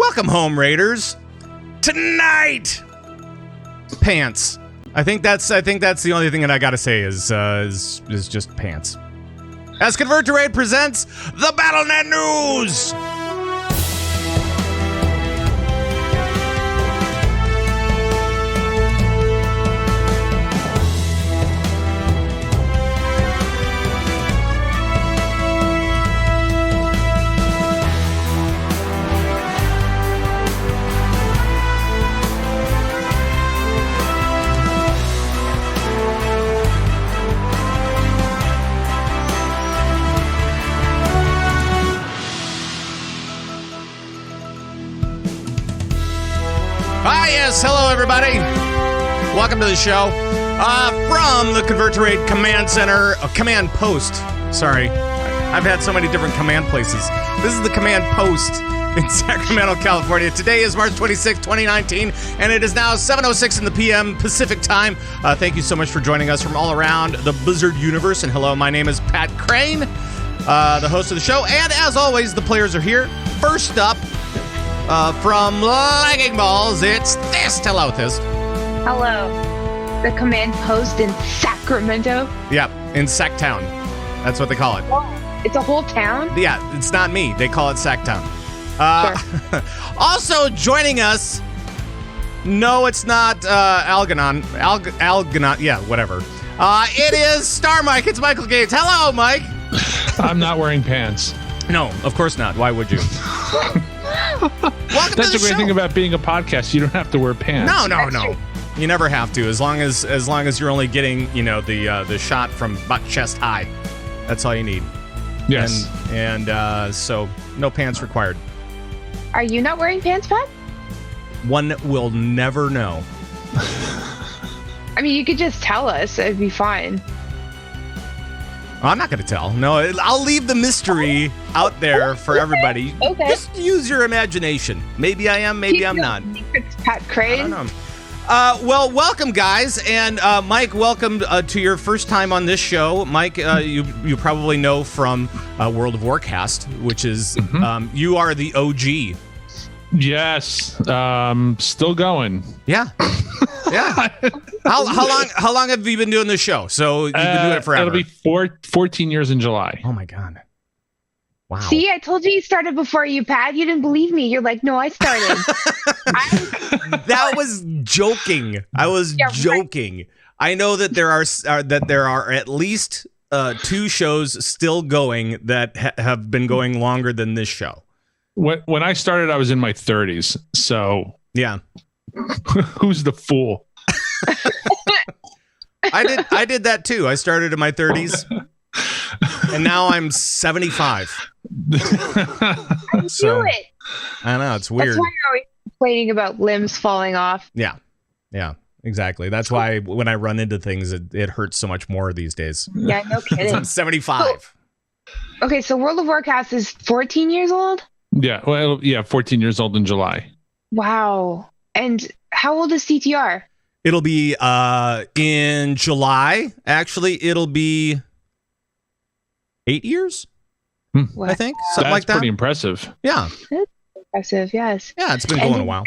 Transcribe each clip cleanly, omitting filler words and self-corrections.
Welcome home, Raiders. Tonight, pants. I think that's the only thing that I gotta say is just pants. As Convert to Raid presents the Battlenet News. Yes, hello everybody. Welcome to the show. From the Convert to Raid Command Center, Command Post. Sorry, I've had so many different command places. This is the Command Post in Sacramento, California. Today is March 26, 2019, and it is now 7:06 in the PM Pacific time. Thank you so much for joining us from all around the Blizzard universe. And hello, my name is Pat Krane, the host of the show. And as always, the players are here. First up, from Lagging Balls, it's Thyst. Hello, Thyst. Hello. The Command Post in Sacramento? Yeah, in Sacktown. That's what they call it. Oh, it's a whole town? Yeah, it's not me. They call it Sacktown. Sure. Also joining us, no, it's not Algernon. Algernon, yeah, whatever. It is Starmike. It's Michael Gates. Hello, Mike. I'm not wearing pants. No, of course not. Why would you? That's the great thing about being a podcast. You don't have to wear pants. No. You never have to, as long as you're only getting, the shot from butt chest high. That's all you need. Yes. And so no pants required. Are you not wearing pants, Pat? One will never know. I mean, you could just tell us. It'd be fine. I'm not going to tell. No, I'll leave the mystery out there for everybody. Okay. Just use your imagination. Maybe I am, maybe I'm not. It's Pat Krane. I don't know. Well, welcome, guys. And Mike, welcome to your first time on this show. Mike, you probably know from World of Warcast, which is you are the OG. Yes. Still going. Yeah. Yeah. How long have you been doing this show? So you've been doing it forever. It'll be 14 years in July. Oh my God. Wow. See, I told you started before you, Pat. You didn't believe me. You're like, no, I started. That was joking. I was joking. Right. I know that there are at least 2 shows still going that have been going longer than this show. When I started, I was in my 30s. So yeah. Who's the fool? I did that too. I started in my 30s, and now I'm 75. I do it. I know, it's weird. That's why you're always complaining about limbs falling off. Yeah, exactly. That's why when I run into things, it hurts so much more these days. Yeah, no kidding. I'm 75. Okay, so World of Warcast is 14 years old? Yeah, well, 14 years old in July. Wow. And how old is CTR? It'll be in July. Actually, it'll be 8 years. I think something like that. That's pretty impressive. Yeah. That's impressive. Yes. Yeah, it's been going a while.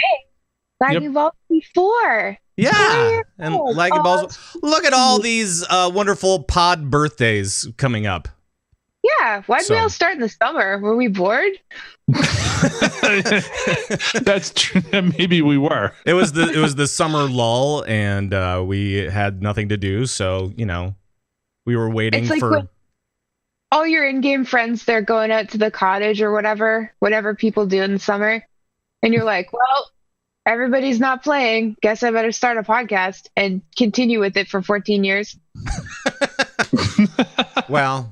Lagging Balls before. Yeah, and Lagging Balls. Look at all these wonderful pod birthdays coming up. Yeah, why'd we all start in the summer? Were we bored? That's true. Maybe we were. It was the summer lull, and we had nothing to do, so we were waiting for. All your in-game friends, they're going out to the cottage or whatever people do in the summer, and you're like, well, everybody's not playing. Guess I better start a podcast and continue with it for 14 years. Well.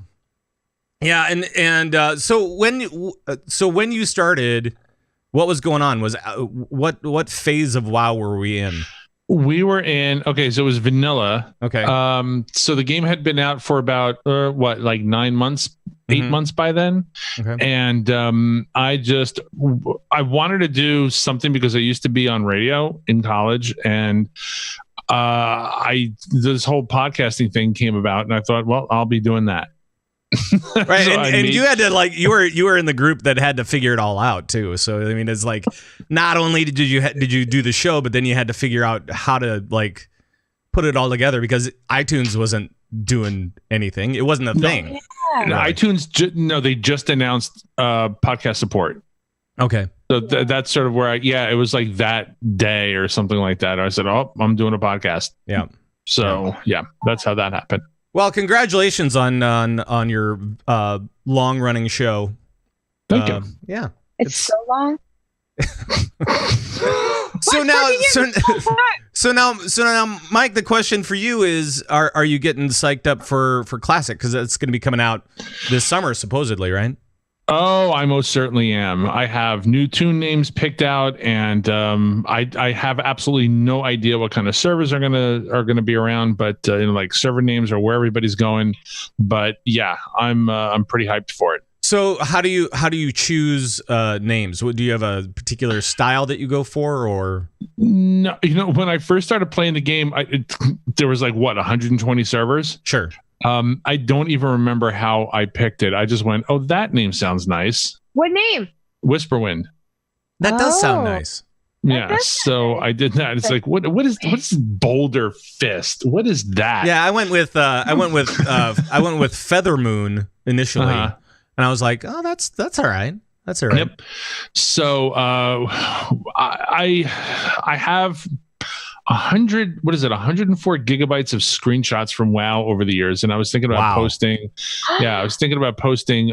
Yeah, and so when you started, what was going on? Was what phase of WoW were we in? We were in so it was vanilla. Okay. So the game had been out for about 9 months, 8 months by then. Okay. And I wanted to do something because I used to be on radio in college, and this whole podcasting thing came about, and I thought, well, I'll be doing that. Right, So and you had to like you were in the group that had to figure it all out too. So I mean, it's like not only did you do the show, but then you had to figure out how to like put it all together because iTunes wasn't doing anything. It wasn't a thing. No, iTunes, they just announced podcast support. Okay. So that's sort of where it was like that day or something like that. I said, "Oh, I'm doing a podcast." Yeah. So that's how that happened. Well, congratulations on your long running show. Thank you. Yeah. It's so long. So now, Mike, the question for you is: Are you getting psyched up for Classic because it's going to be coming out this summer, supposedly, right? Oh, I most certainly am. I have new tune names picked out, and I have absolutely no idea what kind of servers are gonna be around, but like server names or where everybody's going. But yeah, I'm pretty hyped for it. So how do you choose names? Do you have a particular style that you go for, or no? When I first started playing the game, there was like 120 servers. Sure. I don't even remember how I picked it. I just went, "Oh, that name sounds nice." What name? Whisperwind. That does sound nice. Yeah, so I did that. It's like, what's Boulder Fist? What is that? Yeah, I went with Feathermoon initially. Uh-huh. And I was like, "Oh, that's all right. That's all right." Yep. So I have 104 gigabytes of screenshots from WoW over the years, and I was thinking about posting. Yeah, I was thinking about posting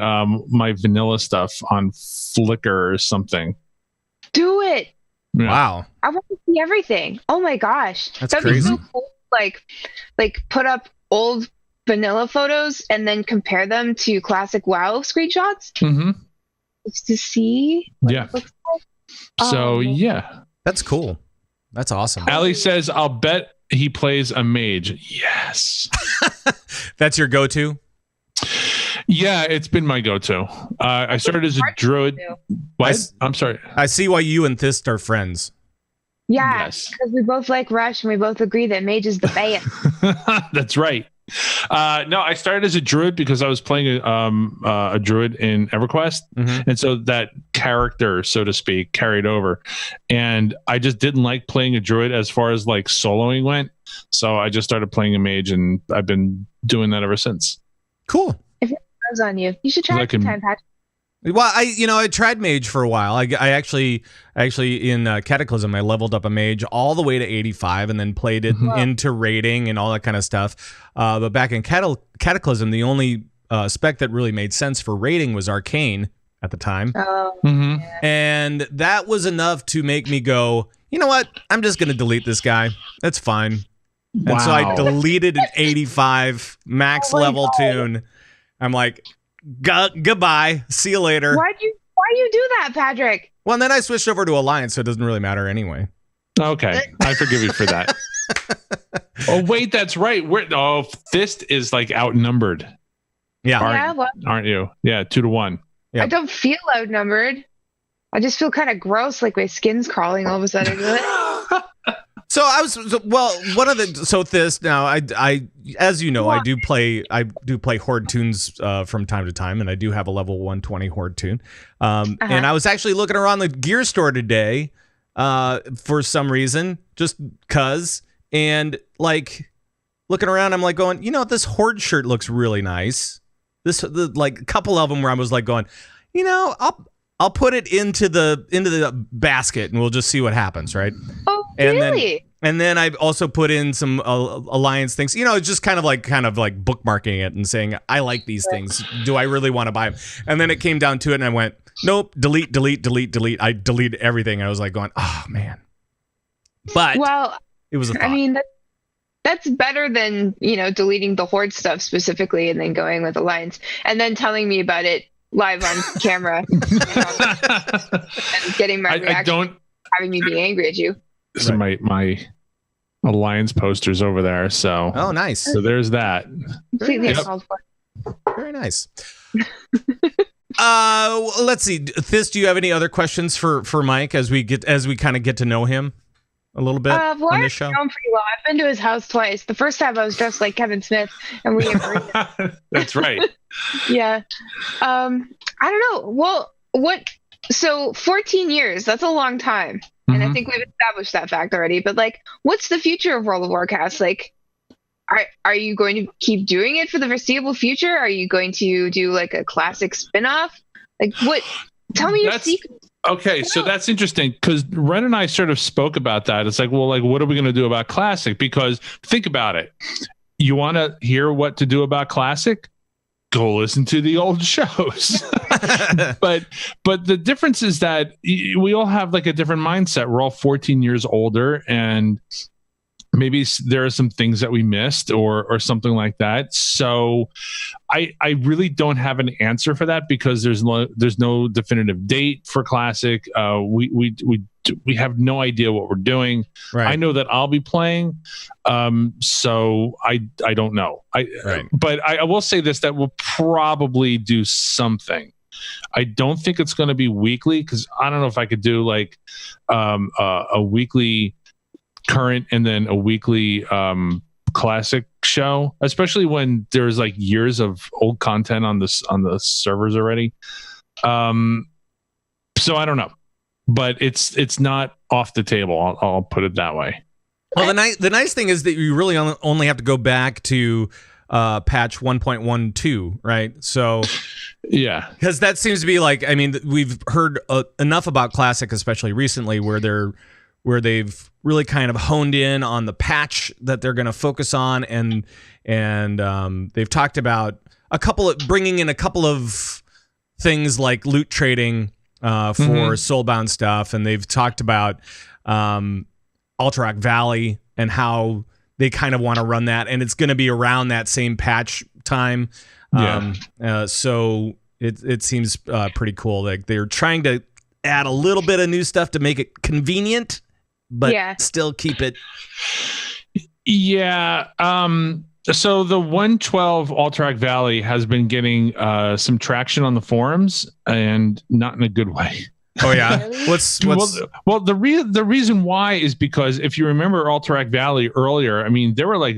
my vanilla stuff on Flickr or something. Do it. Yeah. Wow. I want to see everything. Oh my gosh. That'd be crazy. so cool. Like put up old vanilla photos and then compare them to classic WoW screenshots. Mm-hmm. Just to see what it looks like. So yeah. That's cool. That's awesome. Ali says, "I'll bet he plays a mage." Yes. That's your go-to? Yeah, it's been my go-to. I started as a druid. What? I'm sorry. I see why you and Thyst are friends. Yeah, Yes. because we both like Rush and we both agree that mage is the best. That's right. No, I started as a druid because I was playing a druid in EverQuest, and so that character, so to speak, carried over. And I just didn't like playing a druid as far as like soloing went, so I just started playing a mage, and I've been doing that ever since. Cool. If it comes on you, you should try it sometime, Patrick. Well, I tried mage for a while. I actually in Cataclysm I leveled up a mage all the way to 85 and then played it into raiding and all that kind of stuff. But back in Cataclysm, the only spec that really made sense for raiding was Arcane at the time. Oh, yeah. And that was enough to make me go, you know what? I'm just going to delete this guy. That's fine. Wow. And so I deleted an 85 max level tune. I'm like, goodbye. See you later. Why you do that, Patrick? Well, and then I switched over to Alliance, so it doesn't really matter anyway. Okay, I forgive you for that. Oh wait, that's right. Thyst is like outnumbered. Yeah, aren't you? Yeah, 2-1. I don't feel outnumbered. I just feel kind of gross, like my skin's crawling all of a sudden. So Thyst. Now, I as you know, I do play horde tunes from time to time, and I do have a level 120 horde tune. And I was actually looking around the gear store today for some reason, just cause, and like looking around, I'm like going, this horde shirt looks really nice. Like a couple of them where I was like going, I'll put it into the basket and we'll just see what happens, right? Oh, and really? And then I've also put in some Alliance things. It's just kind of like bookmarking it and saying, I like these things. Do I really want to buy them? And then it came down to it and I went, nope, delete. I deleted everything. I was like going, oh man. But it was a thought. I mean, that's better than, deleting the horde stuff specifically and then going with Alliance and then telling me about it live on camera and getting my reaction, having me be angry at you. So my Alliance posters over there. So nice. So there's that. Completely uncalled for. Very nice. Let's see. Thyst, do you have any other questions for Mike as we kind of get to know him? a little bit on this show? I know him pretty well. I've been to his house twice. The first time I was dressed like Kevin Smith, and we agreed. That's right. Yeah. I don't know. Well, so 14 years, that's a long time. And I think we've established that fact already. But like, what's the future of World of Warcast? Like, are you going to keep doing it for the foreseeable future? Are you going to do like a classic spin-off? Like, what? Tell me your secret. Okay, so that's interesting because Ren and I sort of spoke about that. It's like, well, like, what are we going to do about Classic? Because think about it. You want to hear what to do about Classic? Go listen to the old shows. but the difference is that we all have like a different mindset. We're all 14 years older, and maybe there are some things that we missed or something like that. So I really don't have an answer for that because there's no definitive date for Classic. We have no idea what we're doing. Right. I know that I'll be playing. So I don't know. But I will say this, that we'll probably do something. I don't think it's going to be weekly because I don't know if I could do like a weekly current and then a weekly Classic show, especially when there's like years of old content on the servers already. So I don't know, but it's not off the table. I'll put it that way. Well, the nice thing is that you really only have to go back to patch 1.12, right? So yeah, because that seems to be like, I mean, we've heard enough about Classic, especially recently, where they've really kind of honed in on the patch that they're going to focus on, and they've talked about bringing in a couple of things like loot trading for soulbound stuff, and they've talked about Alterac Valley and how they kind of want to run that, and it's going to be around that same patch time. So it seems pretty cool. Like they're trying to add a little bit of new stuff to make it convenient, but still keep it. Yeah. So the 112 Alterac Valley has been getting some traction on the forums, and not in a good way. Oh yeah. Well, the reason why is because if you remember Alterac Valley earlier, I mean, there were like,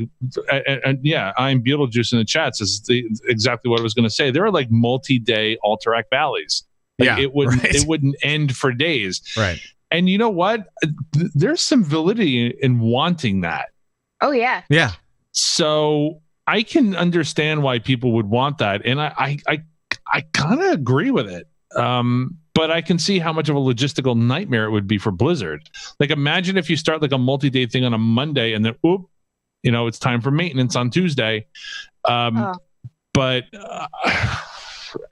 I'm Beetlejuice in the chat says exactly what I was going to say. There were like multi-day Alterac Valleys. Like it wouldn't end for days. Right. And you know what? There's some validity in wanting that. Oh yeah. Yeah. So I can understand why people would want that, and I kind of agree with it. But I can see how much of a logistical nightmare it would be for Blizzard. Like, imagine if you start like a multi-day thing on a Monday, and then it's time for maintenance on Tuesday. But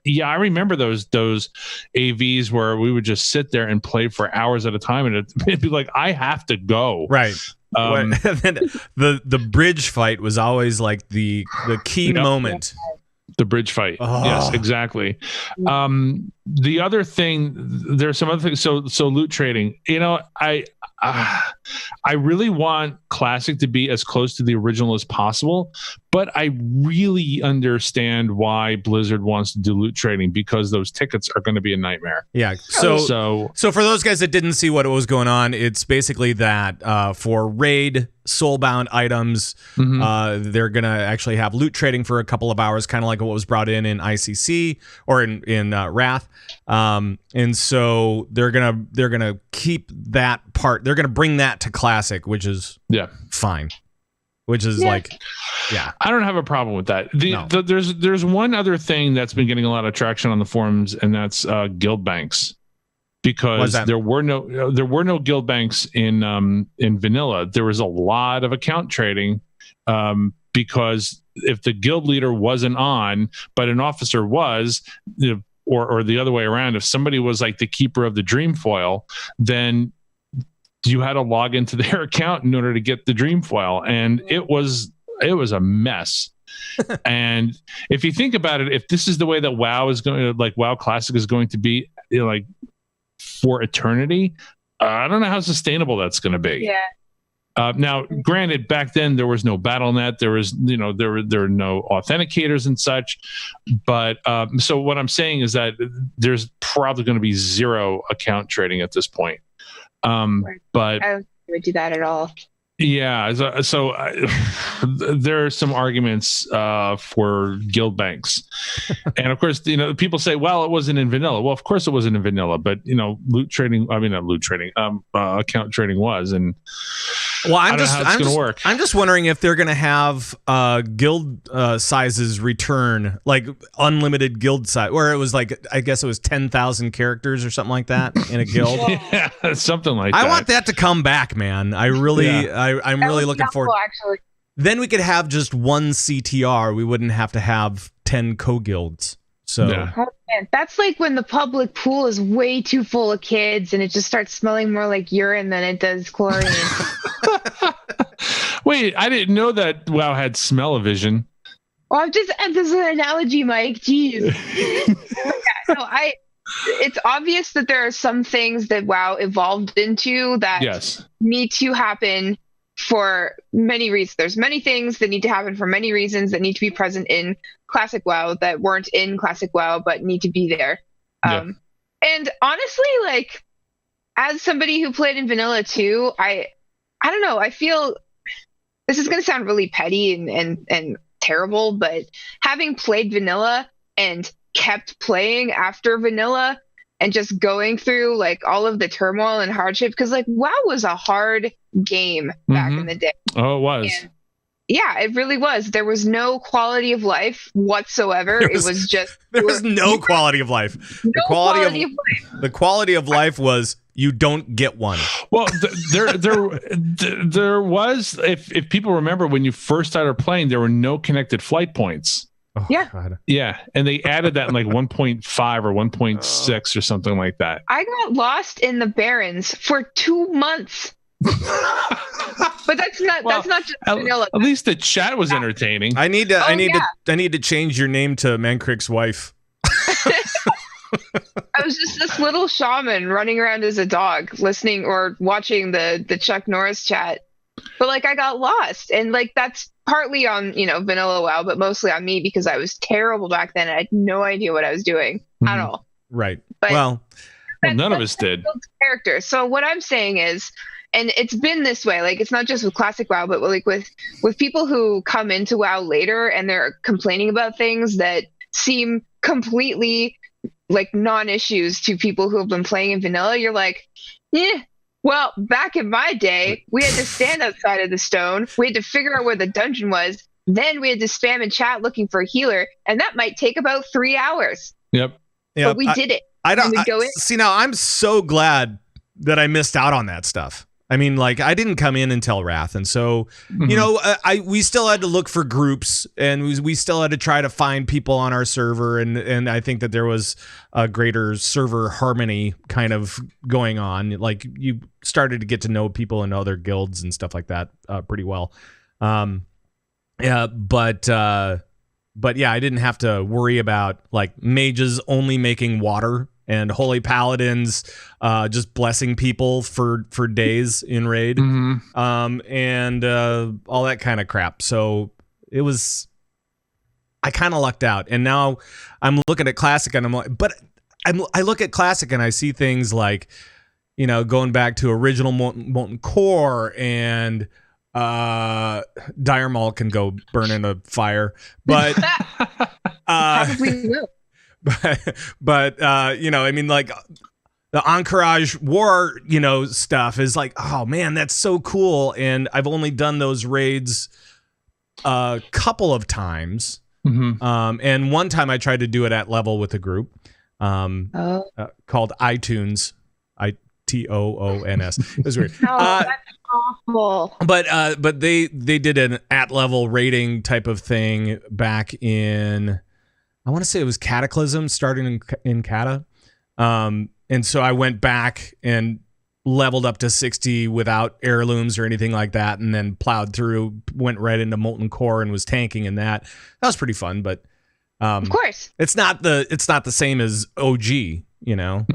yeah, I remember those AVs where we would just sit there and play for hours at a time, and it'd be like, I have to go. Right. The bridge fight was always like the key moment. The bridge fight. Oh. Yes, exactly. The other thing, there's some other things. So loot trading. I really want Classic to be as close to the original as possible, but I really understand why Blizzard wants to do loot trading, because those tickets are going to be a nightmare. Yeah. So for those guys that didn't see what was going on, it's basically that for raid soulbound items, they're going to actually have loot trading for a couple of hours, kind of like what was brought in ICC or in Wrath. And so they're gonna keep that part. They're gonna bring that to Classic, which is fine. Which is I don't have a problem with that. There's one other thing that's been getting a lot of traction on the forums, and that's guild banks, because there were no guild banks in vanilla. There was a lot of account trading, because if the guild leader wasn't on, but an officer was, or the other way around, if somebody was like the keeper of the dream foil, then you had to log into their account in order to get the dream foil, and it was a mess. And if you think about it, if this is the way that WoW is going to, like WoW Classic is going to be, like for eternity, I don't know how sustainable that's going to be. Yeah. Now, granted, back then there was no Battlenet, there was, there were no authenticators and such. But so what I'm saying is that there's probably going to be zero account trading at this point. But would do that at all. Yeah, so there are some arguments for guild banks, and of course, people say, "Well, it wasn't in vanilla." Well, of course, it wasn't in vanilla, but not loot trading, account trading was, and I'm just wondering if they're going to have guild sizes return, like unlimited guild size, where it was like, I guess it was 10,000 characters or something like that in a guild. Yeah, something like that. I want that to come back, man. I really. Yeah. I'm really looking forward. Actually. Then we could have just one CTR. We wouldn't have to have 10 co-guilds. So that's like when the public pool is way too full of kids and it just starts smelling more like urine than it does chlorine. Wait, I didn't know that WoW had smell-o-vision. Well, this is an analogy, Mike. Jeez. It's obvious that there are some things that WoW evolved into that need to happen for many reasons. There's many things that need to happen for many reasons that need to be present in Classic WoW that weren't in Classic WoW but need to be there. And honestly, like, as somebody who played in vanilla too, I don't know. I feel this is going to sound really petty and terrible, but having played vanilla and kept playing after vanilla and just going through like all of the turmoil and hardship, because like WoW was a hard game back in the day. Oh, it was. And yeah, it really was. There was no quality of life whatsoever. There was no quality of life. The quality of life was you don't get one. Well, there was, if people remember, when you first started playing, there were no connected flight points. Oh, yeah. God. Yeah. And they added that in like 1.5 or 1.6 or something like that. I got lost in the Barrens for 2 months. But that's not just vanilla. At least the chat was entertaining. I need to change your name to Mankrik's wife. I was just this little shaman running around as a dog, listening or watching the Chuck Norris chat. But like I got lost, and like that's partly on vanilla WoW, but mostly on me because I was terrible back then. I had no idea what I was doing at all. Right. But well, none of us did. Character. So what I'm saying is, and it's been this way. Like it's not just with Classic WoW, but like with people who come into WoW later and they're complaining about things that seem completely like non-issues to people who have been playing in vanilla. You're like, yeah. Well, back in my day, we had to stand outside of the stone. We had to figure out where the dungeon was. Then we had to spam in chat looking for a healer, and that might take about 3 hours. Yep. But we did it. See, now I'm so glad that I missed out on that stuff. I mean, like, I didn't come in until Wrath, and so we still had to look for groups, and we still had to try to find people on our server, and I think that there was a greater server harmony kind of going on. Like, you started to get to know people in other guilds and stuff like that pretty well. But yeah, I didn't have to worry about like mages only making water and holy paladins just blessing people for days in raid, and all that kind of crap. So it was, I kind of lucked out, and now I'm looking at Classic and I'm like, I look at Classic and I see things like, going back to original Molten Core, and Dire Maul can go burn in a fire, but probably will. But I mean, like the Encourage War, stuff is like, oh man, that's so cool. And I've only done those raids a couple of times. And one time I tried to do it at level with a group called iTunes, ITOONS. It was weird. That's awful. But they did an at level rating type of thing back in, I want to say it was Cataclysm, starting in Cata. And so I went back and leveled up to 60 without heirlooms or anything like that, and then plowed through, went right into Molten Core and was tanking in that. That was pretty fun, but of course. It's not the same as OG, No,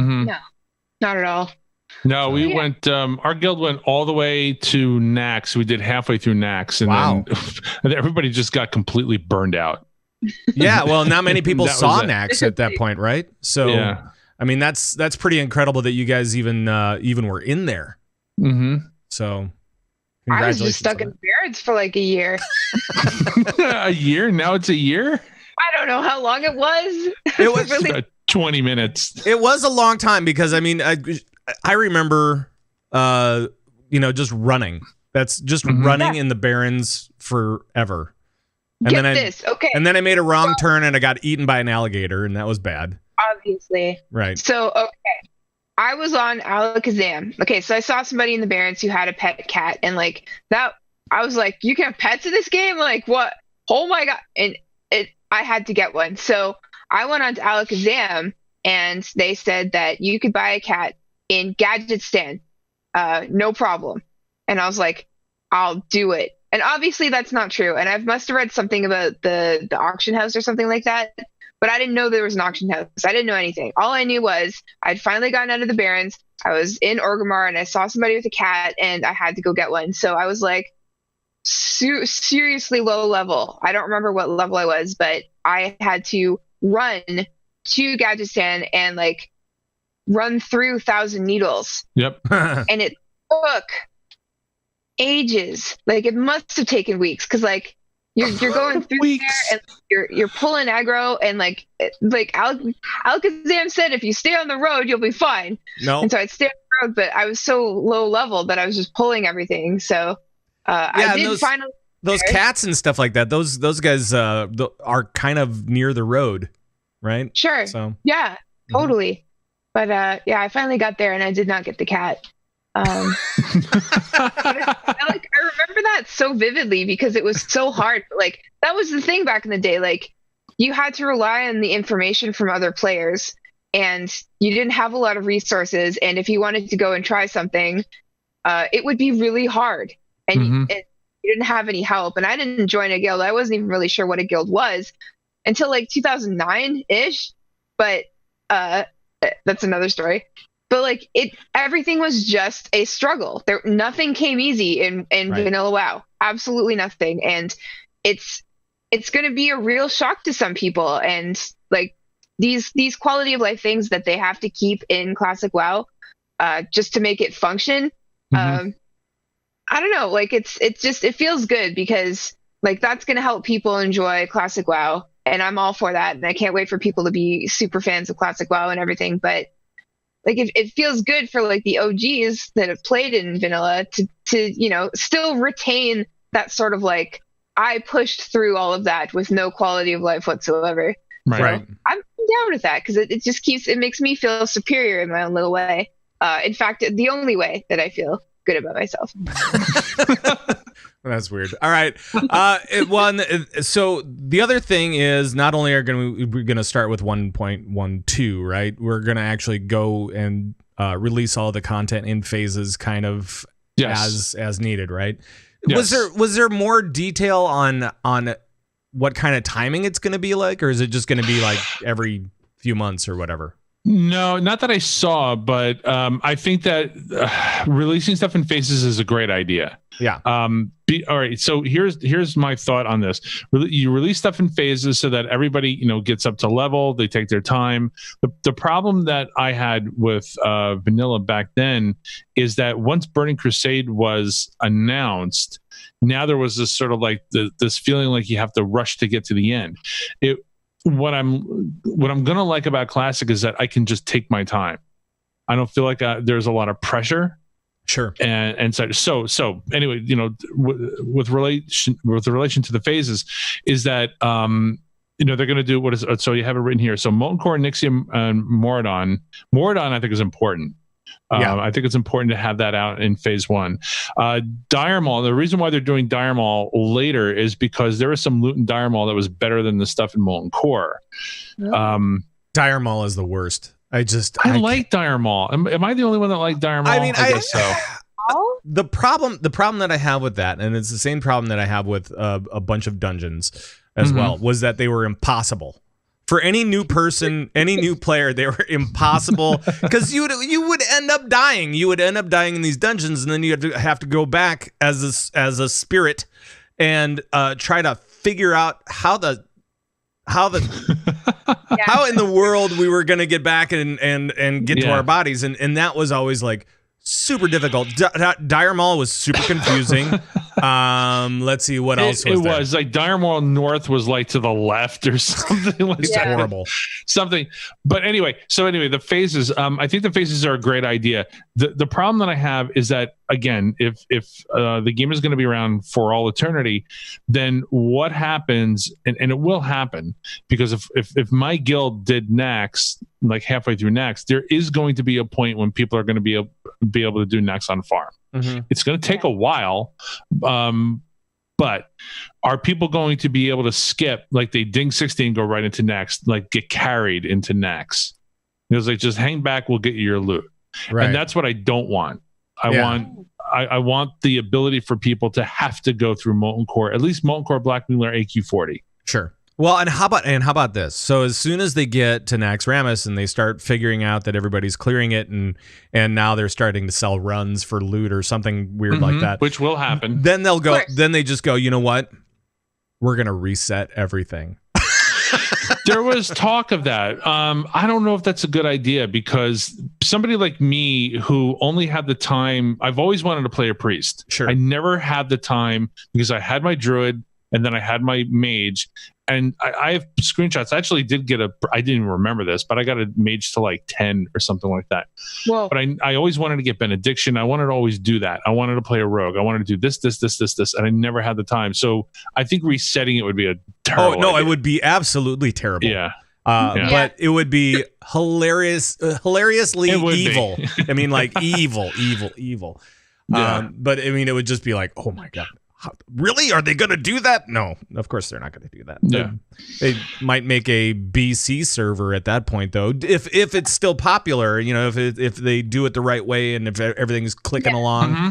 not at all. No, we went, our guild went all the way to Nax. We did halfway through Nax, and then everybody just got completely burned out. Yeah, well, not many people saw Nax at that point, right? So, yeah. I mean, that's pretty incredible that you guys even were in there. So I was congratulations just stuck on in the Barrens for like a year. A year? Now it's a year? I don't know how long it was. It was really About 20 minutes. It was a long time because I mean I remember just running. That's just running in the Barrens forever. And Get then this, okay. And then I made a wrong turn and I got eaten by an alligator, and that was bad. Obviously. Right. So okay. I was on Alakazam. Okay, so I saw somebody in the Barrens who had a pet cat, and like that I was like, you can have pets in this game? Like what? Oh my god. And I had to get one. So I went on to Alakazam, and they said that you could buy a cat in Gadgetstan. No problem. And I was like, I'll do it. And obviously that's not true. And I must have read something about the auction house or something like that. But I didn't know there was an auction house. I didn't know anything. All I knew was I'd finally gotten out of the Barrens. I was in Orgrimmar and I saw somebody with a cat and I had to go get one. So I was like seriously low level. I don't remember what level I was, but I had to run to Gadgetstan and like run through 1,000 Needles. Yep. And it took ages. Like it must have taken weeks because like you're going through there and you're pulling aggro and like Alakazam said, if you stay on the road, you'll be fine. No. And so I'd stay on the road, but I was so low level that I was just pulling everything. So I did finally. Those cats and stuff like that. Those guys are kind of near the road, right? Sure. So yeah, totally. But yeah, I finally got there and I did not get the cat. I remember that so vividly because it was so hard. Like that was the thing back in the day. Like you had to rely on the information from other players, and you didn't have a lot of resources. And if you wanted to go and try something, it would be really hard, and you didn't have any help. And I didn't join a guild. I wasn't even really sure what a guild was until like 2009-ish. But that's another story. But like everything was just a struggle. Nothing came easy in Vanilla WoW. Absolutely nothing. And it's going to be a real shock to some people. And like these quality of life things that they have to keep in Classic WoW, just to make it function. I don't know. Like it feels good because like that's going to help people enjoy Classic WoW, and I'm all for that. And I can't wait for people to be super fans of Classic WoW and everything. But like it feels good for like the OGs that have played in Vanilla to still retain that sort of like I pushed through all of that with no quality of life whatsoever. Right. So I'm down with that because it makes me feel superior in my own little way. In fact, the only way that I feel good about myself. That's weird. All right. So the other thing is not only we're going to start with 1.12, right? We're going to actually go and release all the content in phases kind of as needed, right? Yes. Was there more detail on what kind of timing it's going to be like, or is it just going to be like every few months or whatever? No, not that I saw, but I think that releasing stuff in phases is a great idea. Yeah. All right. So here's my thought on this. You release stuff in phases so that everybody gets up to level. They take their time. The problem that I had with Vanilla back then is that once Burning Crusade was announced, now there was this sort of like this feeling like you have to rush to get to the end. What I'm gonna like about Classic is that I can just take my time. I don't feel like there's a lot of pressure. Sure. And so anyway, with relation to the phases, is that they're going to do so you have it written here. So Molten Core, Nixium, and Moradon. Moradon, I think, is important. I think it's important to have that out in phase 1. Dire Maul, the reason why they're doing Dire Maul later is because there was some loot in Dire Maul that was better than the stuff in Molten Core. Dire Maul is the worst. I like Dire Maul. Am I the only one that liked Dire Maul? I mean, I guess so. The problem that I have with that, and it's the same problem that I have with a bunch of dungeons as well, was that they were impossible. For any new person, any new player, they were impossible because you would end up dying. You would end up dying in these dungeons, and then you have to go back as a spirit and try to figure out how in the world we were gonna get back and get to our bodies, and that was always like super difficult. Dire Mall was super confusing. Let's see what else was there. It was like Dire Mall North was like to the left or something like It's that. horrible. Something. But anyway, the phases, I think the phases are a great idea. The problem that I have is that, again, if the game is going to be around for all eternity, then what happens, and it will happen, because if my guild did next, like halfway through next, there is going to be a point when people are going to be able to do next on farm. Mm-hmm. It's going to take a while, but are people going to be able to skip, like they ding 16, go right into next, like get carried into next? It was like, just hang back, we'll get you your loot. Right. And that's what I don't want. I want the ability for people to have to go through Molten Core, at least Molten Core Black Mule or AQ40. Sure. Well, and how about this? So as soon as they get to Naxxramas and they start figuring out that everybody's clearing it, and now they're starting to sell runs for loot or something weird like that, which will happen. Then they'll go. Then they just go, you know what? We're gonna reset everything. There was talk of that. I don't know if that's a good idea, because somebody like me who only had the time, I've always wanted to play a priest. Sure. I never had the time because I had my druid and then I had my mage. And I have screenshots. I actually did get I didn't even remember this, but I got a mage to like 10 or something like that. Well, but I always wanted to get benediction. I wanted to always do that. I wanted to play a rogue. I wanted to do this, and I never had the time. So I think resetting it would be a terrible idea. It would be absolutely terrible. Yeah. But it would be hilariously evil. I mean, like evil. Yeah. But I mean, it would just be like, oh my God. Really? Are they going to do that? No, of course they're not going to do that. Yeah. They might make a BC server at that point, though. If it's still popular, if they do it the right way and if everything's clicking along. Mm-hmm.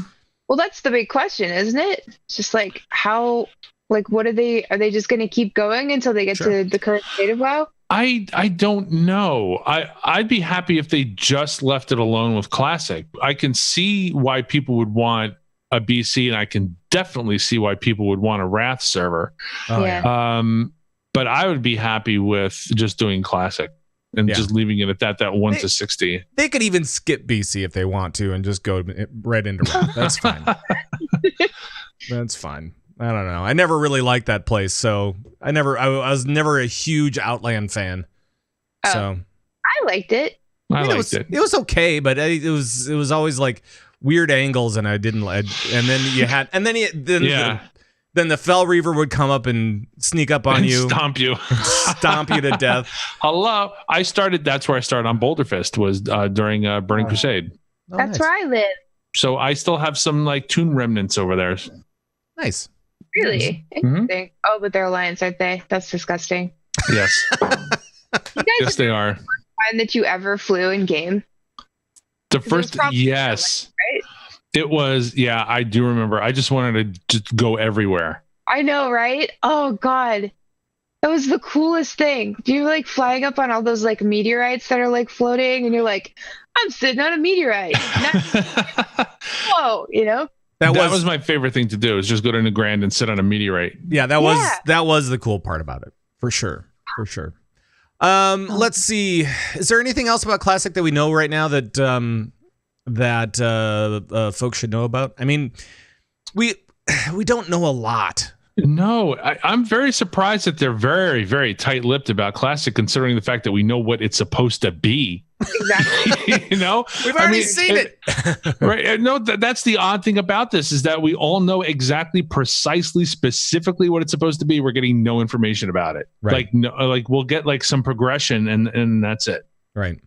Well, that's the big question, isn't it? It's just like how, like, are they just going to keep going until they get to the current state of WoW? I don't know. I'd be happy if they just left it alone with Classic. I can see why people would want a BC, and I can definitely see why people would want a Wrath server. Oh, yeah. But I would be happy with just doing Classic and just leaving it at that 1 to 60. They could even skip BC if they want to and just go right into Wrath. That's fine. That's fine. I don't know. I never really liked that place, so I was never a huge Outland fan. So I liked it. I liked it. It was okay, but it was always like weird angles, and I didn't like. And then you had, then the Fell Reaver would come up and sneak up on you, stomp you to death. Hello, that's where I started on Boulder Fist, was during Burning Crusade. Oh, that's nice. Where I live. So I still have some like Toon remnants over there. Nice. Really interesting. Mm-hmm. Oh, but they're alliance, aren't they? That's disgusting. Yes. Yes, they are. Time that you ever flew in game. The first, yes, right? It was. Yeah, I do remember. I just wanted to just go everywhere. I know, right? Oh God, that was the coolest thing. Do you like flying up on all those like meteorites that are like floating, and you're like, I'm sitting on a meteorite. Whoa, That was my favorite thing to do, is just go to New Grand and sit on a meteorite. Yeah, that was the cool part about it, for sure. Let's see. Is there anything else about Classic that we know right now that folks should know about? I mean, we don't know a lot. No, I'm very surprised that they're very, very tight-lipped about Classic, considering the fact that we know what it's supposed to be. Exactly. We've already seen it. Right? No, that's the odd thing about this, is that we all know exactly, precisely, specifically what it's supposed to be. We're getting no information about it. Right. Like we'll get like some progression, and that's it. Right.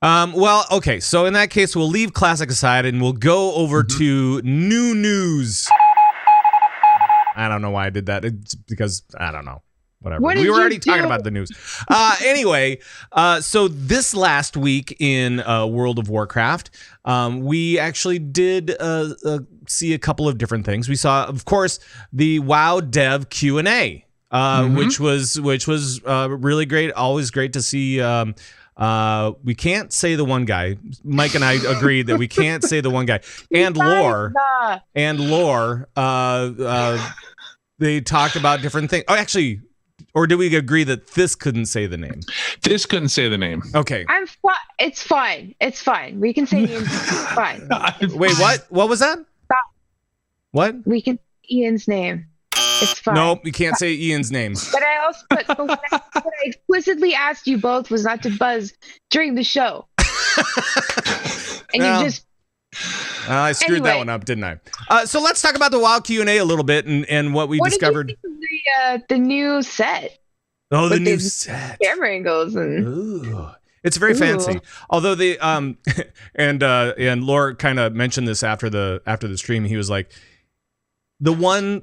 Well, okay. So in that case, we'll leave Classic aside and we'll go over to new news. I don't know why I did that. It's because I don't know. Whatever. We were already talking about the news. Anyway, so this last week in World of Warcraft, we actually did see a couple of different things. We saw, of course, the WoW Dev Q&A, which was really great. Always great to see. We can't say the one guy. Mike and I agreed that we can't say the one guy. And Lore. They talked about different things. Oh, actually. Or did we agree that this couldn't say the name? This couldn't say the name. Okay. It's fine. It's fine. We can say Ian's name. Fine. Wait, what? What was that? Stop. What? We can say Ian's name. It's fine. Nope, you can't say Ian's name. But I also, but what I explicitly asked you both was not to buzz during the show. And Well, you just. I screwed that Anyway. one up, didn't I? So let's talk about the WoW Q&A a little bit and what we discovered. Did you think of the new set? Oh, the with new the set. Camera angles and. Ooh. It's very Ooh. fancy. Although the and Laura kind of mentioned this after the stream. He was like, the one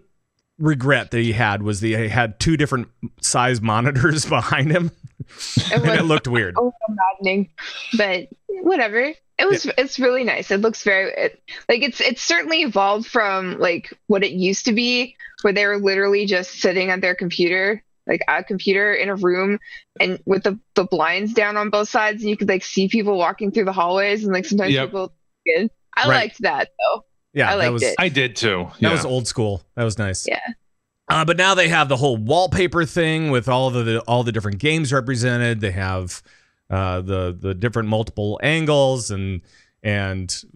regret that he had was he had two different size monitors behind him, and it looked weird. Oh, maddening, but whatever. It's really nice. It looks it's certainly evolved from like what it used to be, where they were literally just sitting at their computer, like a computer in a room, and with the blinds down on both sides, and you could like see people walking through the hallways, and like sometimes people. Good. I liked that though. Yeah, I liked it. I did too. That was old school. That was nice. Yeah. But now they have the whole wallpaper thing with all the different games represented. They have the different multiple angles and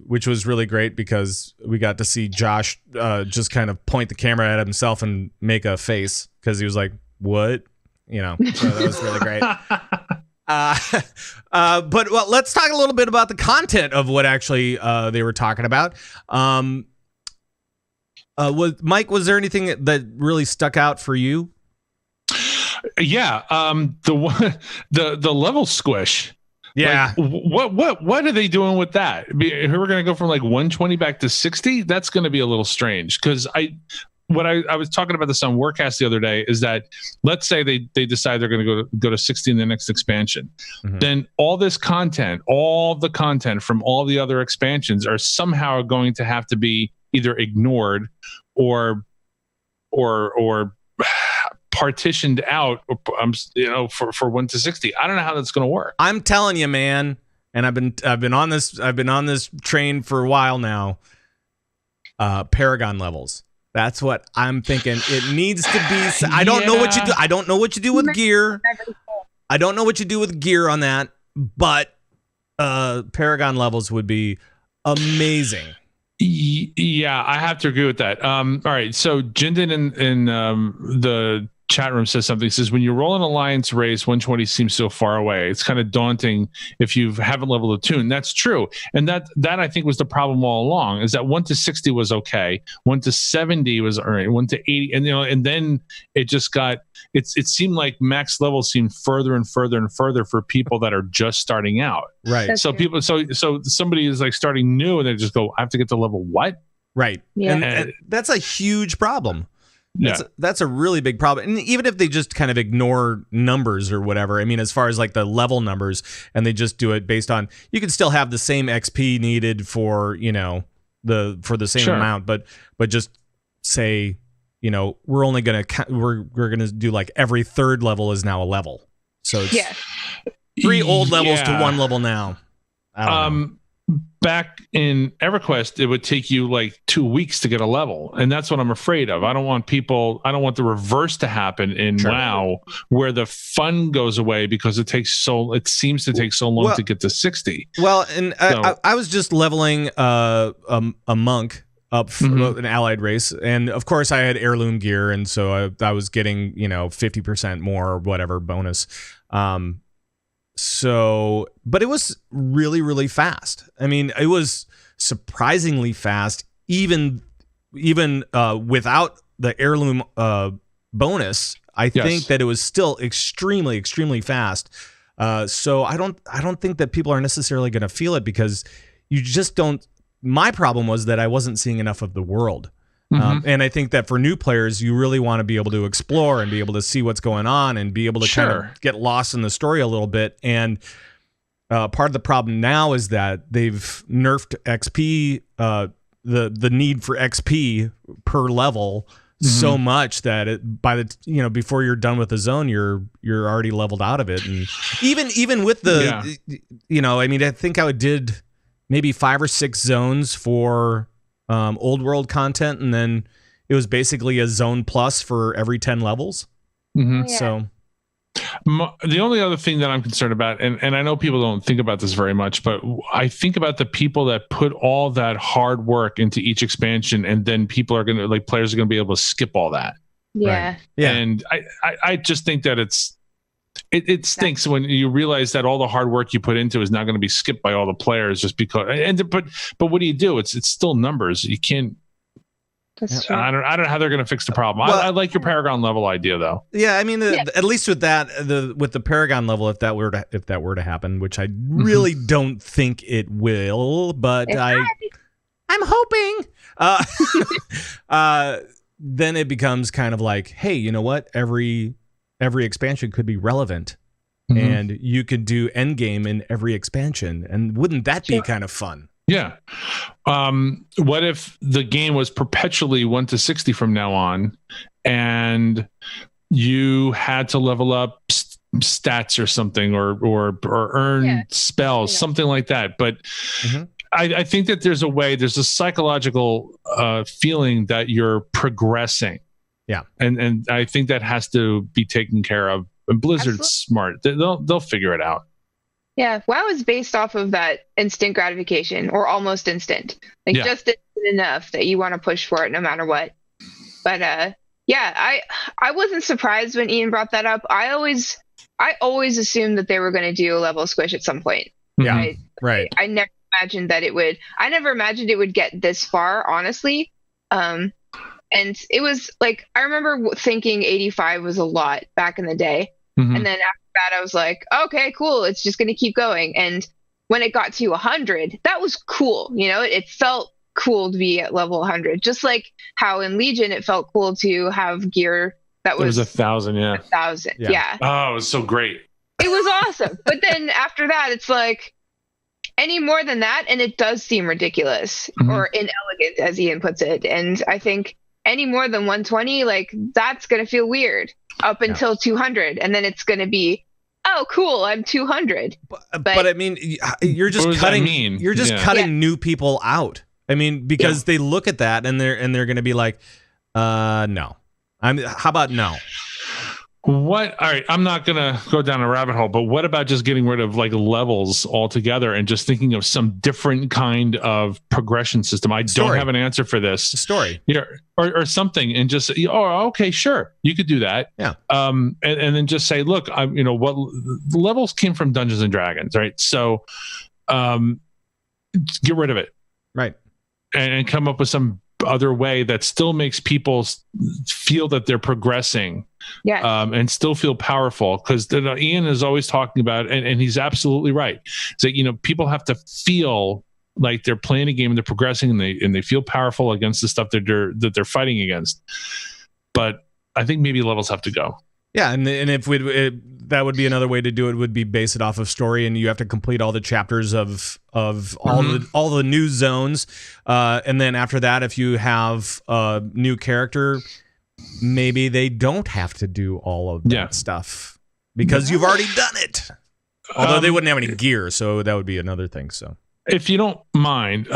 which was really great because we got to see Josh just kind of point the camera at himself and make a face because he was like, "What?" So that was really great. But let's talk a little bit about the content of what actually they were talking about. Mike, was there anything that really stuck out for you? Yeah, the level squish. Yeah. Like, what are they doing with that? If we're going to go from like 120 back to 60, that's going to be a little strange because I was talking about this on Warcast the other day is that let's say they decide they're going to go to 60 in the next expansion. Mm-hmm. Then all the content from all the other expansions are somehow going to have to be either ignored or partitioned out, for 1 to 60. I don't know how that's going to work. I'm telling you, man, and I've been on this train for a while now. Paragon levels. That's what I'm thinking. It needs to be. I don't know what you do. I don't know what you do with gear. I don't know what you do with gear on that, but Paragon levels would be amazing. Yeah, I have to agree with that. All right, so Jinden in the chat room says something. He says, when you roll an alliance race, 120 seems so far away. It's kind of daunting if you haven't leveled a tune. That's true. And that I think was the problem all along, is that 1 to 60 was okay. 1 to 70 was all right. 1 to 80. And then it just got, it seemed like max levels seemed further and further and further for people that are just starting out. Right. That's so true. people, so somebody is like starting new and they just go, I have to get to level what? Right. Yeah. And that's a huge problem. Yeah. That's a really big problem. And even if they just kind of ignore numbers or whatever, I mean, as far as like the level numbers, and they just do it based on, you can still have the same XP needed for, for the same amount, but just say, we're only going to, we're going to do like every third level is now a level. So it's 3 old levels to 1 level now. I don't know. Back in EverQuest, it would take you like 2 weeks to get a level, and that's what I'm afraid of. I don't want the reverse to happen in WoW, where the fun goes away because it seems to take so long to get to 60. Well, and I was just leveling a monk up an allied race, and of course I had heirloom gear, and so I was getting 50% more or whatever bonus. But it was really, really fast. I mean, it was surprisingly fast, even without the heirloom bonus. I think that it was still extremely, extremely fast. So I don't think that people are necessarily going to feel it because you just don't. My problem was that I wasn't seeing enough of the world. And I think that for new players, you really want to be able to explore and be able to see what's going on and be able to kind of get lost in the story a little bit. And part of the problem now is that they've nerfed XP, the need for XP per level so much that before you're done with the zone, you're already leveled out of it. And even with the, I mean, I think I did maybe 5 or 6 zones for old world content, and then it was basically a zone plus for every 10 levels. Yeah. So The only other thing that I'm concerned about, and I know people don't think about this very much, but I think about the people that put all that hard work into each expansion, and then players are going to be able to skip all that. Yeah. Right. Yeah. And I just think that it stinks when you realize that all the hard work you put into is not going to be skipped by all the players just because. But what do? It's still numbers. You can't. That's true. I don't know how they're going to fix the problem. Well, I like your Paragon level idea though. Yeah, I mean, at least with that, with the Paragon level, if that were to happen, which I really don't think it will, but I'm hoping. Then it becomes kind of like, hey, you know what? Every expansion could be relevant, and you could do endgame in every expansion, and wouldn't that be kind of fun? Yeah. What if the game was perpetually 1 to 60 from now on, and you had to level up stats or something, or earn spells, something like that? But I think that there's a psychological feeling that you're progressing. Yeah. And I think that has to be taken care of. And Blizzard's smart. They'll figure it out. Yeah, WoW is based off of that instant gratification, or almost instant. Just instant enough that you want to push for it no matter what. But I wasn't surprised when Ian brought that up. I always assumed that they were going to do a level squish at some point. Yeah, right. I never imagined that it would. I never imagined it would get this far, honestly. And it was like, I remember thinking 85 was a lot back in the day. And then after that, I was like, okay, cool. It's just going to keep going. And when it got to 100, that was cool. You know, it felt cool to be at level 100, just like how in Legion, it felt cool to have gear that was 1,000. Yeah. 1,000. Yeah. Oh, it was so great. It was awesome. But then after that, it's like any more than that. And it does seem ridiculous or inelegant, as Ian puts it. And I think any more than 120, like that's going to feel weird up until 200. And then it's going to be, oh, cool, I'm 200. But I mean, you're just cutting new people out. I mean, because they look at that and they're going to be like, no. How about no? What? All right, I'm not gonna go down a rabbit hole, but what about just getting rid of like levels altogether and just thinking of some different kind of progression system? I don't have an answer for this. Story, or something, and just okay, sure, you could do that. Yeah. And then just say, look, what the levels came from Dungeons and Dragons, right? So, get rid of it, right, and come up with some other way that still makes people feel that they're progressing, and still feel powerful. Because Ian is always talking about, and he's absolutely right. So people have to feel like they're playing a game and they're progressing, and they feel powerful against the stuff that they're fighting against. But I think maybe levels have to go. Yeah, and if that would be another way to do it, would be base it off of story, and you have to complete all the chapters of all the new zones, and then after that, if you have a new character, maybe they don't have to do all of that stuff because you've already done it. Although they wouldn't have any gear, so that would be another thing. So, if you don't mind,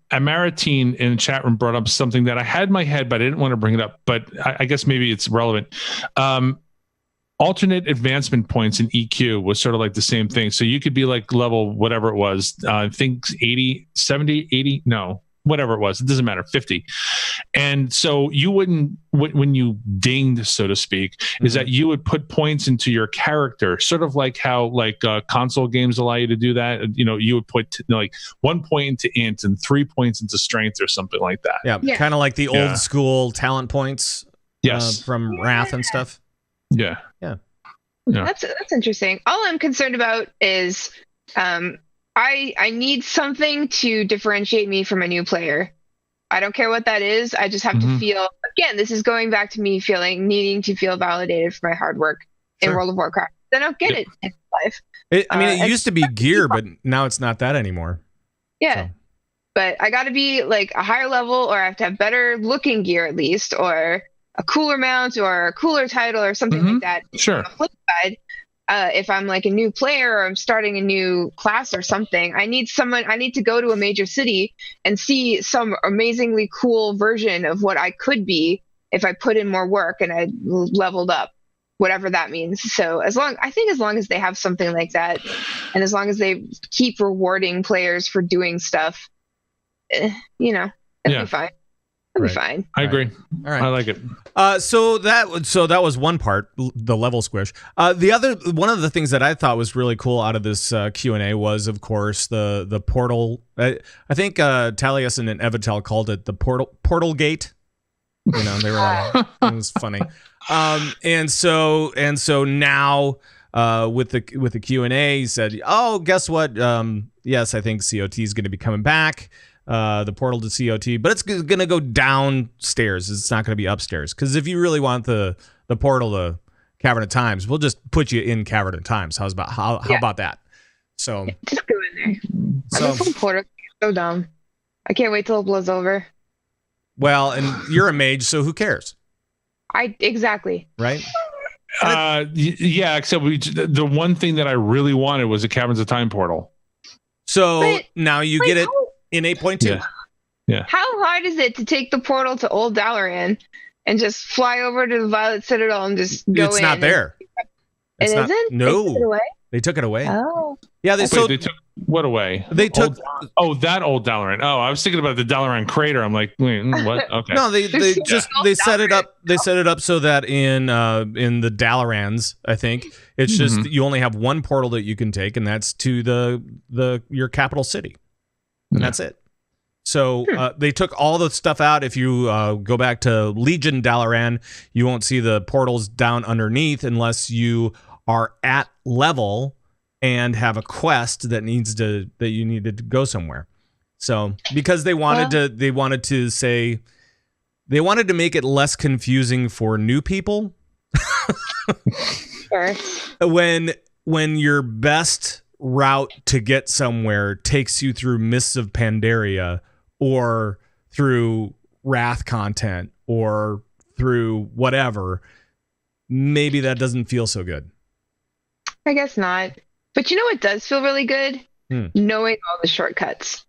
Amaritine in the chat room brought up something that I had in my head, but I didn't want to bring it up. But I guess maybe it's relevant. Alternate advancement points in EQ was sort of like the same thing. So you could be like level whatever it was, I think 80, 70, 80, no, whatever it was. It doesn't matter, 50. And so you wouldn't, when you dinged, so to speak, is that you would put points into your character, sort of like how console games allow you to do that. You would put 1 point into int and 3 points into strength or something like that. Yeah. Kind of like the old school talent points from Wrath and stuff. Yeah. That's interesting. All I'm concerned about is I need something to differentiate me from a new player. I don't care what that is. I just have to feel, again, this is going back to me needing to feel validated for my hard work in World of Warcraft. I don't get it in life. It used to be gear, but now it's not that anymore. Yeah. So. But I got to be like a higher level, or I have to have better looking gear at least, or a cooler mount or a cooler title or something like that. Sure. On the flip side, if I'm like a new player or I'm starting a new class or something, I need to go to a major city and see some amazingly cool version of what I could be if I put in more work and I leveled up. whatever that means. So as long as they have something like that, and as long as they keep rewarding players for doing stuff, it'll be fine. It'll be fine. I agree. All right. I like it. So that was one part, the level squish. One of the things that I thought was really cool out of this Q&A was, of course, the portal. I think Taliesin and Evitel called it the portal gate. They were like, it was funny. And so now with the Q&A, he said, "Oh, guess what? Yes, I think COT is going to be coming back." The portal to COT, but it's going to go downstairs. It's not going to be upstairs. Because if you really want the portal to Cavern of Times, we'll just put you in Cavern of Times. How about that? So just go in there. This whole portal is so dumb. I can't wait till it blows over. Well, and you're a mage, so who cares? Exactly. Right? Yeah, except the one thing that I really wanted was a Caverns of Time portal. So now you get it in 8.2. Yeah. How hard is it to take the portal to Old Dalaran and just fly over to the Violet Citadel and just go in? It's not there. It isn't? No. They took it away? They took it away. Oh. Yeah, they took what away? They took that Old Dalaran. Oh, I was thinking about the Dalaran crater. I'm like, wait, what? Okay. No, they set it up. They set it up so that in the Dalarans, I think it's just you only have one portal that you can take, and that's to your capital city. And that's it. So they took all the stuff out. If you go back to Legion Dalaran, you won't see the portals down underneath unless you are at level and have a quest that you needed to go somewhere. So because they wanted to make it less confusing for new people. Sure. When your best route to get somewhere takes you through Mists of Pandaria or through Wrath content or through whatever, maybe that doesn't feel so good. I guess not. But you know what does feel really good? Knowing all the shortcuts.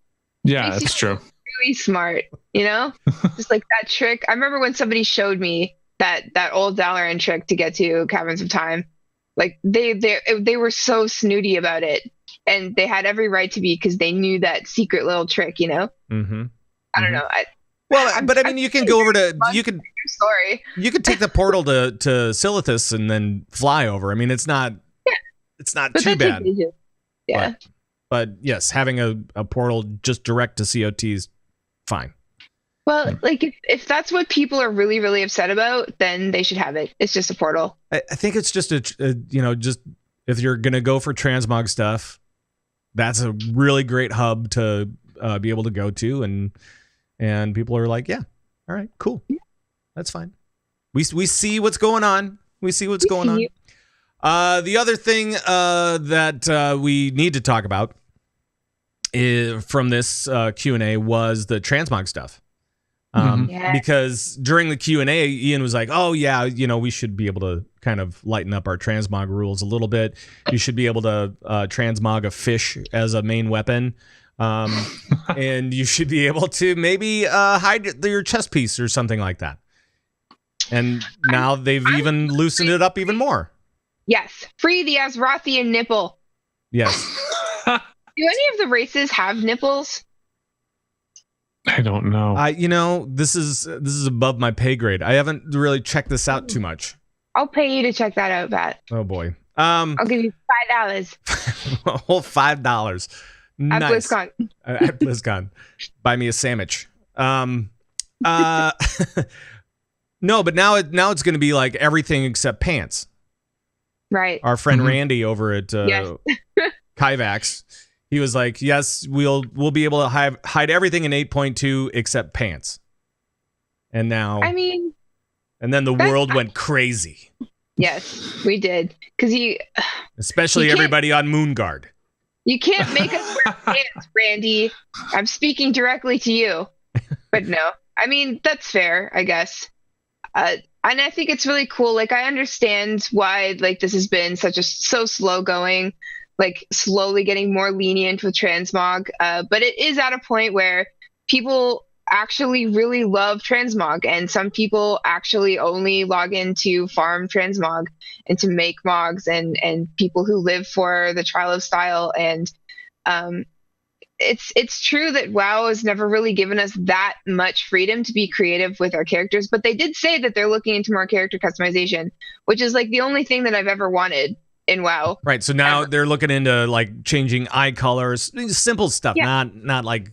Yeah, that's true. Really smart, just like that trick. I remember when somebody showed me that Old Dalaran trick to get to Caverns of Time. Like they were so snooty about it, and they had every right to be because they knew that secret little trick, Mm-hmm. I don't know. You can go over to story. You could take the portal to Silithus and then fly over. I mean, it's not too bad. Yeah. But yes, having a portal just direct to COT is fine. Well, like if that's what people are really, really upset about, then they should have it. It's just a portal. I think it's just just if you're gonna go for transmog stuff, that's a really great hub to be able to go to, and people are like, yeah, all right, cool, that's fine. We see what's going on. We see what's going on. The other thing that we need to talk about from this Q&A was the transmog stuff. Because during the Q&A, Ian was like, oh yeah, we should be able to kind of lighten up our transmog rules a little bit. You should be able to transmog a fish as a main weapon. And you should be able to maybe hide your chest piece or something like that. And now they've even loosened it up even more. Yes. Free the Azrothian nipple. Yes. Do any of the races have nipples? I don't know. This is above my pay grade. I haven't really checked this out too much. I'll pay you to check that out, Pat. Oh boy. I'll give you $5. A whole $5. Nice. At BlizzCon. At BlizzCon. Buy me a sandwich. No, but now it's going to be like everything except pants. Right. Our friend Randy over at Kyvax, he was like, yes, we'll be able to hide everything in 8.2 except pants. And now, and then the world went crazy. Yes, we did. Because especially everybody on Moonguard. You can't make us wear pants, Randy. I'm speaking directly to you. But no, that's fair, I guess. And I think it's really cool. Like, I understand why this has been so slow going, slowly getting more lenient with transmog. But it is at a point where people actually really love transmog, and some people actually only log in to farm transmog and to make mogs, and people who live for the trial of style. And it's true that WoW has never really given us that much freedom to be creative with our characters, but they did say that they're looking into more character customization, which is like the only thing that I've ever wanted in WoW. Right. So now they're looking into like changing eye colors, simple stuff, not like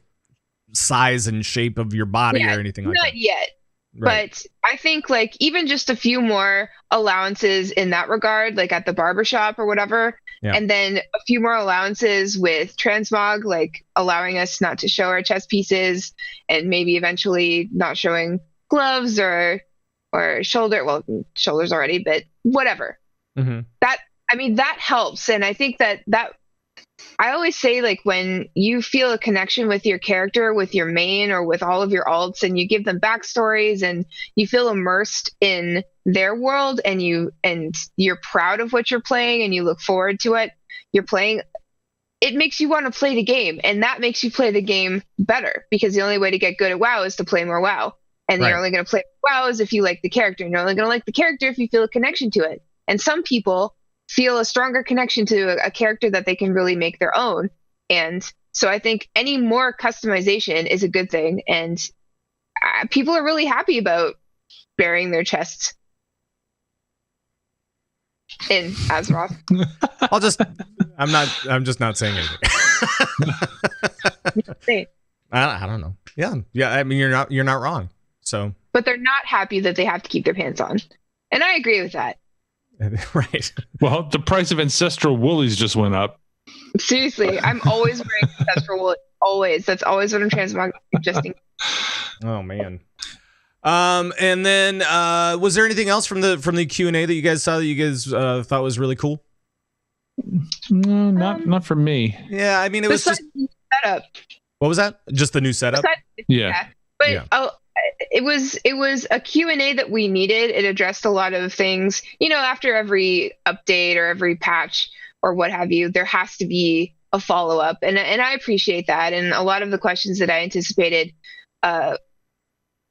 size and shape of your body or anything like that. Not yet. Right. But I think like even just a few more allowances in that regard, like at the barbershop or whatever, and then a few more allowances with transmog, like allowing us not to show our chest pieces and maybe eventually not showing gloves or shoulders already, but whatever. Mm-hmm. That helps. And I think that I always say, like, when you feel a connection with your character, with your main, or with all of your alts, and you give them backstories and you feel immersed in their world, and you're proud of what you're playing and you look forward to it, it makes you want to play the game, and that makes you play the game better, because the only way to get good at WoW is to play more WoW. And you're only going to play WoW if you like the character, and you're only going to like the character if you feel a connection to it. And some people feel a stronger connection to a character that they can really make their own. And so I think any more customization is a good thing. And people are really happy about burying their chests in Azeroth. I'm just not saying anything. I don't know. Yeah. I mean, you're not wrong. So, but they're not happy that they have to keep their pants on. And I agree with that. Right. Well, the price of ancestral woolies just went up. Seriously, I'm always wearing ancestral wool. Always. That's always what I'm suggesting. Oh man. And then was there anything else from the Q&A that you guys saw that you guys thought was really cool? No, not for me. Yeah, I mean it was just setup. What was that? Just the new setup? Yeah. But it was a Q&A that we needed. It addressed a lot of things. After every update or every patch or what have you, there has to be a follow-up. And I appreciate that. And a lot of the questions that I anticipated to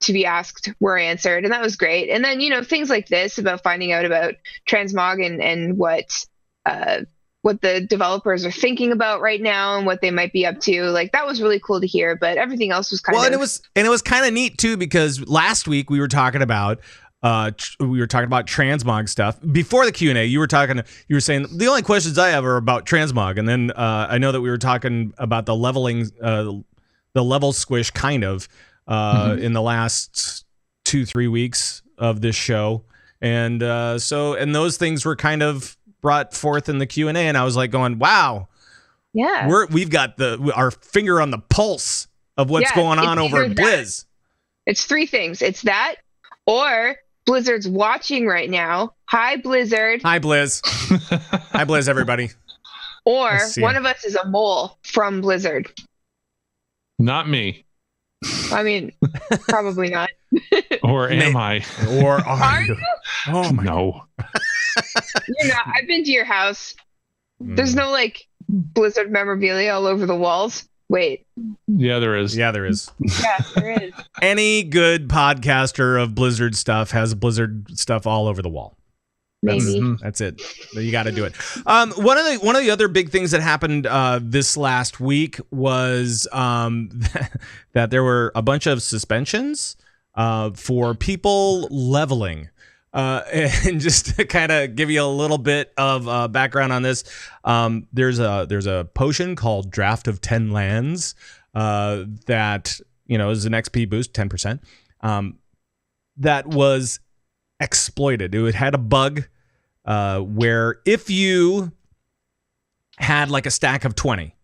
be asked were answered. And that was great. And then, things like this about finding out about transmog and what the developers are thinking about right now and what they might be up to. Like, that was really cool to hear, but everything else was kind of... and it was kind of neat too, because last week we were talking about transmog stuff. Before the Q&A, you were saying the only questions I have are about transmog. And then I know that we were talking about the leveling, the level squish kind of in the last 2-3 weeks of this show. And and those things were kind of brought forth in the Q&A, and I was like going, wow, we've got our finger on the pulse of what's going on over at Blizz. It's 3 things. It's that, or Blizzard's watching right now. Hi, Blizzard. Hi, Blizz. Hi, Blizz, everybody. Or one of us is a mole from Blizzard. Not me. I mean, probably not. Or am I? Or are you? Oh my no. You're not. I've been to your house. There's no like Blizzard memorabilia all over the walls. Wait. Yeah, there is. Yeah, there is. Any good podcaster of Blizzard stuff has Blizzard stuff all over the wall. That's it. You got to do it. One of the other big things that happened this last week was that there were a bunch of suspensions for people leveling. And just to kind of give you a little bit of background on this, there's a potion called Draft of 10 Lands that is an XP boost, 10%. That was exploited. It had a bug where if you had like a stack of 20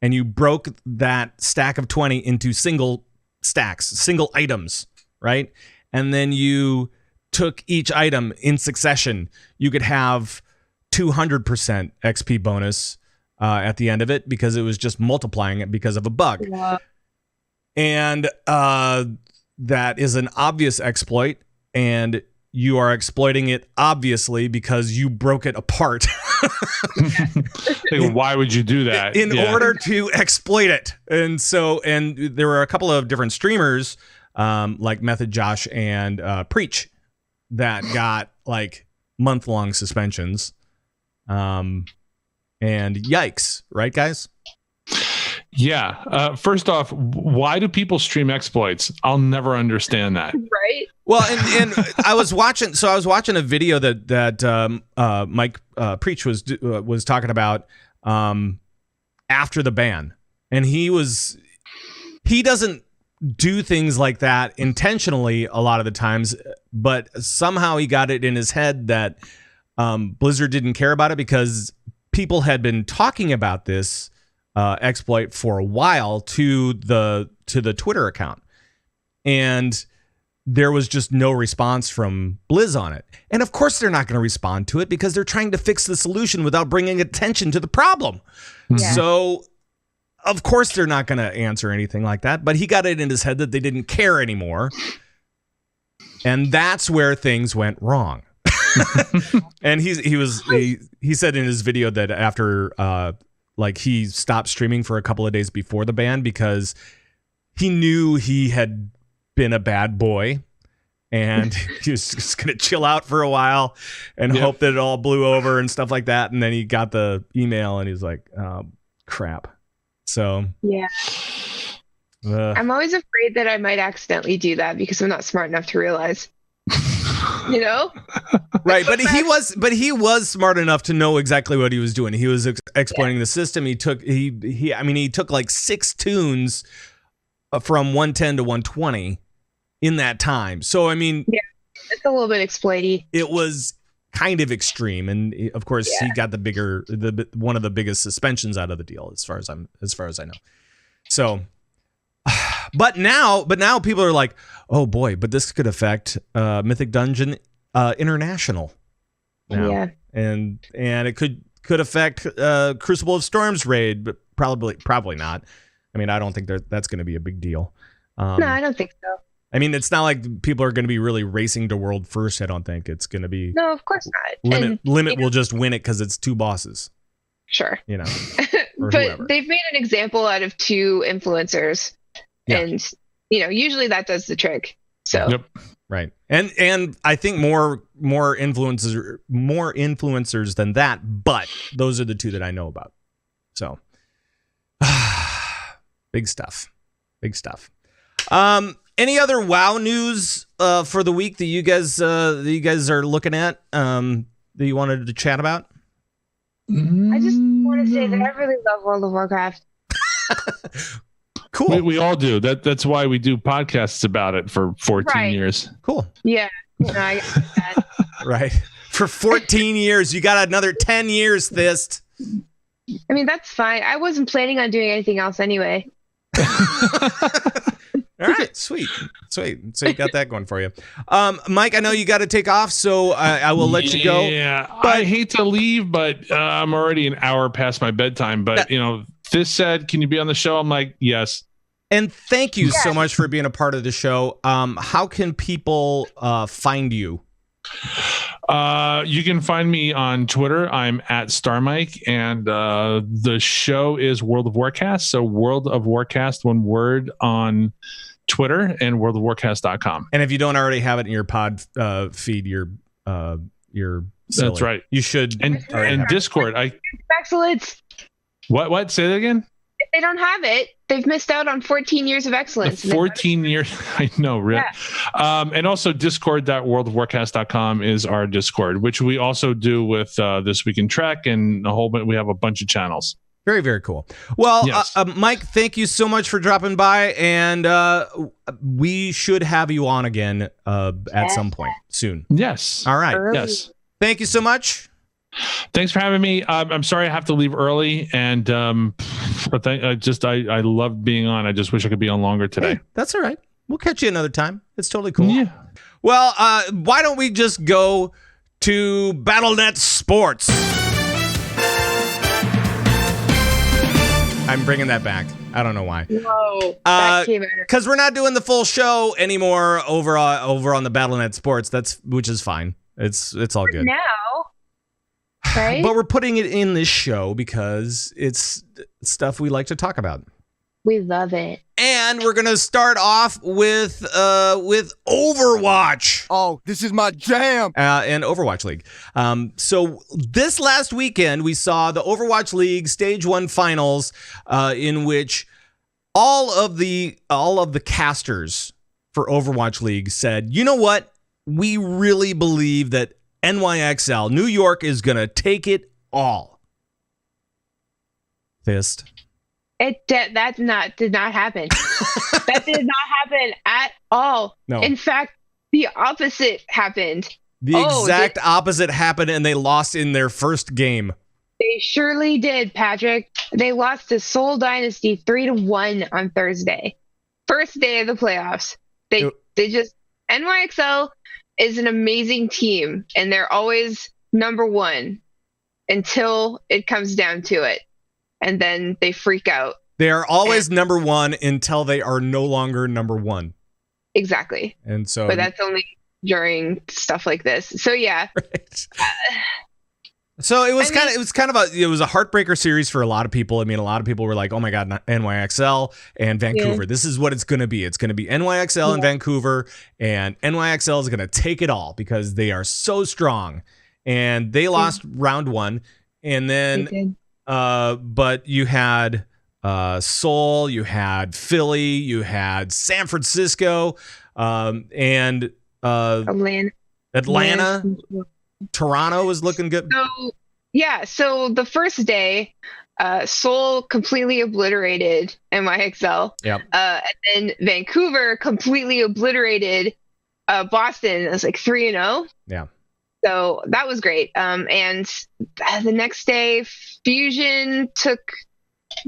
and you broke that stack of 20 into single stacks, single items, right? And then you took each item in succession, you could have 200% XP bonus at the end of it, because it was just multiplying it because of a bug. Yeah. And that is an obvious exploit, and you are exploiting it, obviously, because you broke it apart. Why would you do that? In order to exploit it. And there were a couple of different streamers, like Method Josh and Preach, that got like month-long suspensions. And yikes, right, guys? Yeah. First off, why do people stream exploits? I'll never understand that. Right. Well, and I was watching a video that Mike Preach was talking about after the ban, and he doesn't do things like that intentionally a lot of the times, but somehow he got it in his head that Blizzard didn't care about it because people had been talking about this exploit for a while to the Twitter account, and there was just no response from Blizz on it. And of course they're not going to respond to it because they're trying to fix the solution without bringing attention to the problem. Yeah. So of course they're not going to answer anything like that, but he got it in his head that they didn't care anymore. And that's where things went wrong. And he said in his video that after he stopped streaming for a couple of days before the ban because he knew he had been a bad boy and he was just going to chill out for a while and hope that it all blew over and stuff like that. And then he got the email and he's like, oh, crap. So yeah, I'm always afraid that I might accidentally do that because I'm not smart enough to realize, right. But he was smart enough to know exactly what he was doing. He was exploiting the system. He took like 6 tunes from 110 to 120 in that time. So, I mean, yeah, it's a little bit exploity. It was kind of extreme. And of course he got one of the biggest suspensions out of the deal as far as I know. So, but now people are like, oh boy, but this could affect Mythic Dungeon International now. Yeah. And it could affect Crucible of Storms raid, but probably not. I mean, I don't think that's going to be a big deal. No, I don't think so. I mean, it's not like people are going to be really racing to world first. I don't think it's going to be. No, of course not. Limit will just win it because it's 2 bosses. Sure. But whoever. They've made an example out of 2 influencers, and usually that does the trick. So. Yep. Right. And I think more influencers than that, but those are the 2 that I know about. So. Big stuff. Any other WoW news for the week that you guys are looking at that you wanted to chat about? I just want to say that I really love World of Warcraft. Cool. We all do. That's why we do podcasts about it for 14 years. Cool. Yeah. I get that. Right. For 14 years. You got another 10 years, Thyst. I mean, that's fine. I wasn't planning on doing anything else anyway. All right, sweet. So you got that going for you. Mike, I know you got to take off, so I will let you go. Yeah, but I hate to leave, but I'm already an hour past my bedtime. But this said, can you be on the show? I'm like, yes. And thank you so much for being a part of the show. How can people find you? You can find me on Twitter. I'm at Starmike, and the show is World of Warcast. So World of Warcast, one word, on Twitter, and worldofwarcast.com. And if you don't already have it in your pod feed, you're silly. That's right. You should. And Discord. Excellence. What? Say that again. If they don't have it, they've missed out on 14 years of excellence. 14 years. I know, Rick. Yeah. And also discord.worldofwarcast.com is our Discord, which we also do with This Week in Trek and we have a bunch of channels. Very, very cool. Well, yes. Mike, thank you so much for dropping by, and we should have you on again at some point soon. Yes. All right. Early. Yes. Thank you so much. Thanks for having me. I'm sorry I have to leave early, and but I loved being on. I just wish I could be on longer today. Hey, that's all right. We'll catch you another time. It's totally cool. Yeah. Well, why don't we just go to Battlenet Sports? I'm bringing that back. I don't know why. Whoa, that came out. Because we're not doing the full show anymore over on the Battlenet Sports. Which is fine. It's all good. Now, right? But we're putting it in this show because it's stuff we like to talk about. We love it. And we're gonna start off with Overwatch. Oh, this is my jam. And Overwatch League. So this last weekend we saw the Overwatch League Stage 1 finals, in which all of the casters for Overwatch League said, you know what? We really believe that NYXL, New York, is gonna take it all. Thyst. That did not happen. That did not happen at all. No. In fact, the opposite happened. The exact opposite happened, and they lost in their first game. They surely did, Patrick. They lost to Seoul Dynasty 3-1 on Thursday. First day of the playoffs. They just NYXL is an amazing team, and they're always number one until it comes down to it. And then they freak out. They are always number one until they are no longer number one. Exactly. And so, but that's only during stuff like this. So yeah. Right. So it was kind of a heartbreaker series for a lot of people. I mean, a lot of people were like, "Oh my God, NYXL and Vancouver. Yeah. This is what it's going to be. It's going to be NYXL and Vancouver, and NYXL is going to take it all because they are so strong." And they lost round one, and then. But you had Seoul, you had Philly, you had San Francisco, and Atlanta. Toronto was looking good. So the first day, Seoul completely obliterated NYXL. Yep. And then Vancouver completely obliterated Boston. It was like 3-0. Yeah. So that was great. And the next day, Fusion took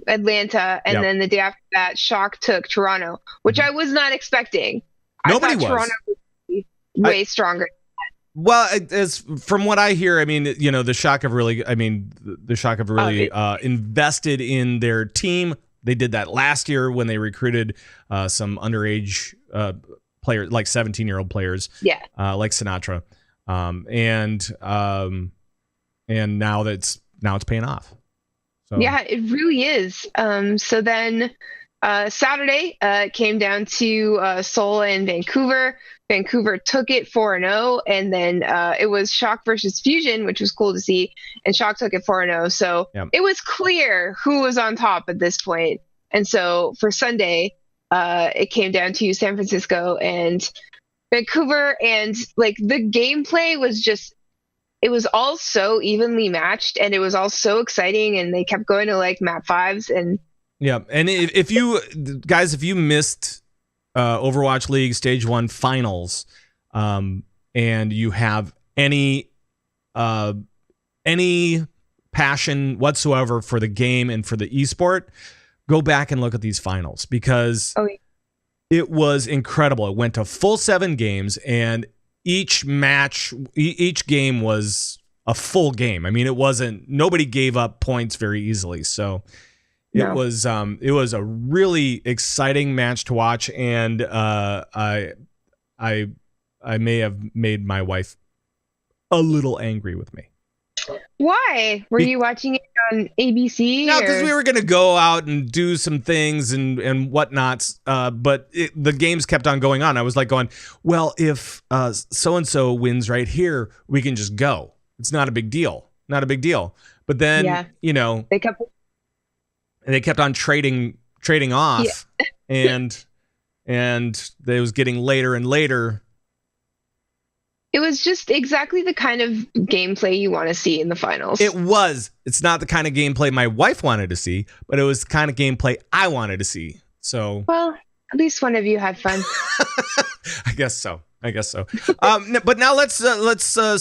Atlanta, and then the day after that, Shock took Toronto, which I was not expecting. Nobody I thought Toronto would be way stronger. Well, as from what I hear, I mean, the Shock have really invested in their team. They did that last year when they recruited some underage players, like 17-year-old players, like Sinatra. And now it's paying off. So. Yeah, it really is. So then Saturday it came down to Seoul and Vancouver. Vancouver took it 4-0, and then it was Shock versus Fusion, which was cool to see, and Shock took it 4-0. So it was clear who was on top at this point. And so for Sunday, it came down to San Francisco and Vancouver, and like the gameplay was just, it was all so evenly matched, and it was all so exciting, and they kept going to like map 5s. And and if you guys, if you missed Overwatch League Stage 1 finals, and you have any passion whatsoever for the game and for the esport, go back and look at these finals, because it was incredible. It went to full 7 games, and each game was a full game. I mean, nobody gave up points very easily. So it was a really exciting match to watch. And I may have made my wife a little angry with me. Why? Were you watching it on ABC? No, because we were going to go out and do some things and whatnots, but the games kept on going on. I was like going, well, if so-and-so wins right here, we can just go. It's not a big deal. Not a big deal. But then, they kept on trading off, and it was getting later and later. It was just exactly the kind of gameplay you want to see in the finals. It was. It's not the kind of gameplay my wife wanted to see, but it was the kind of gameplay I wanted to see. So, well, at least one of you had fun. I guess so. But now let's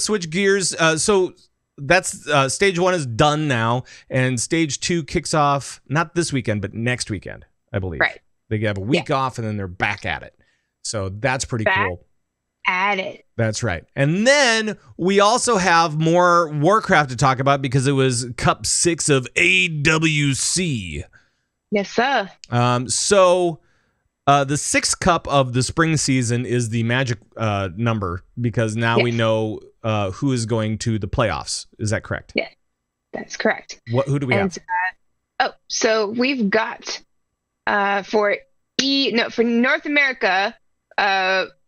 switch gears. So that's stage 1 is done now, and stage 2 kicks off not this weekend, but next weekend, I believe. Right. They have a week off, and then they're back at it. So that's pretty cool. At it. That's right. And then we also have more Warcraft to talk about, because it was Cup 6 of AWC. Yes, sir. So the 6th cup of the spring season is the magic number because now we know who is going to the playoffs. Is that correct? Yeah, that's correct. Who do we have? So we've got for North America,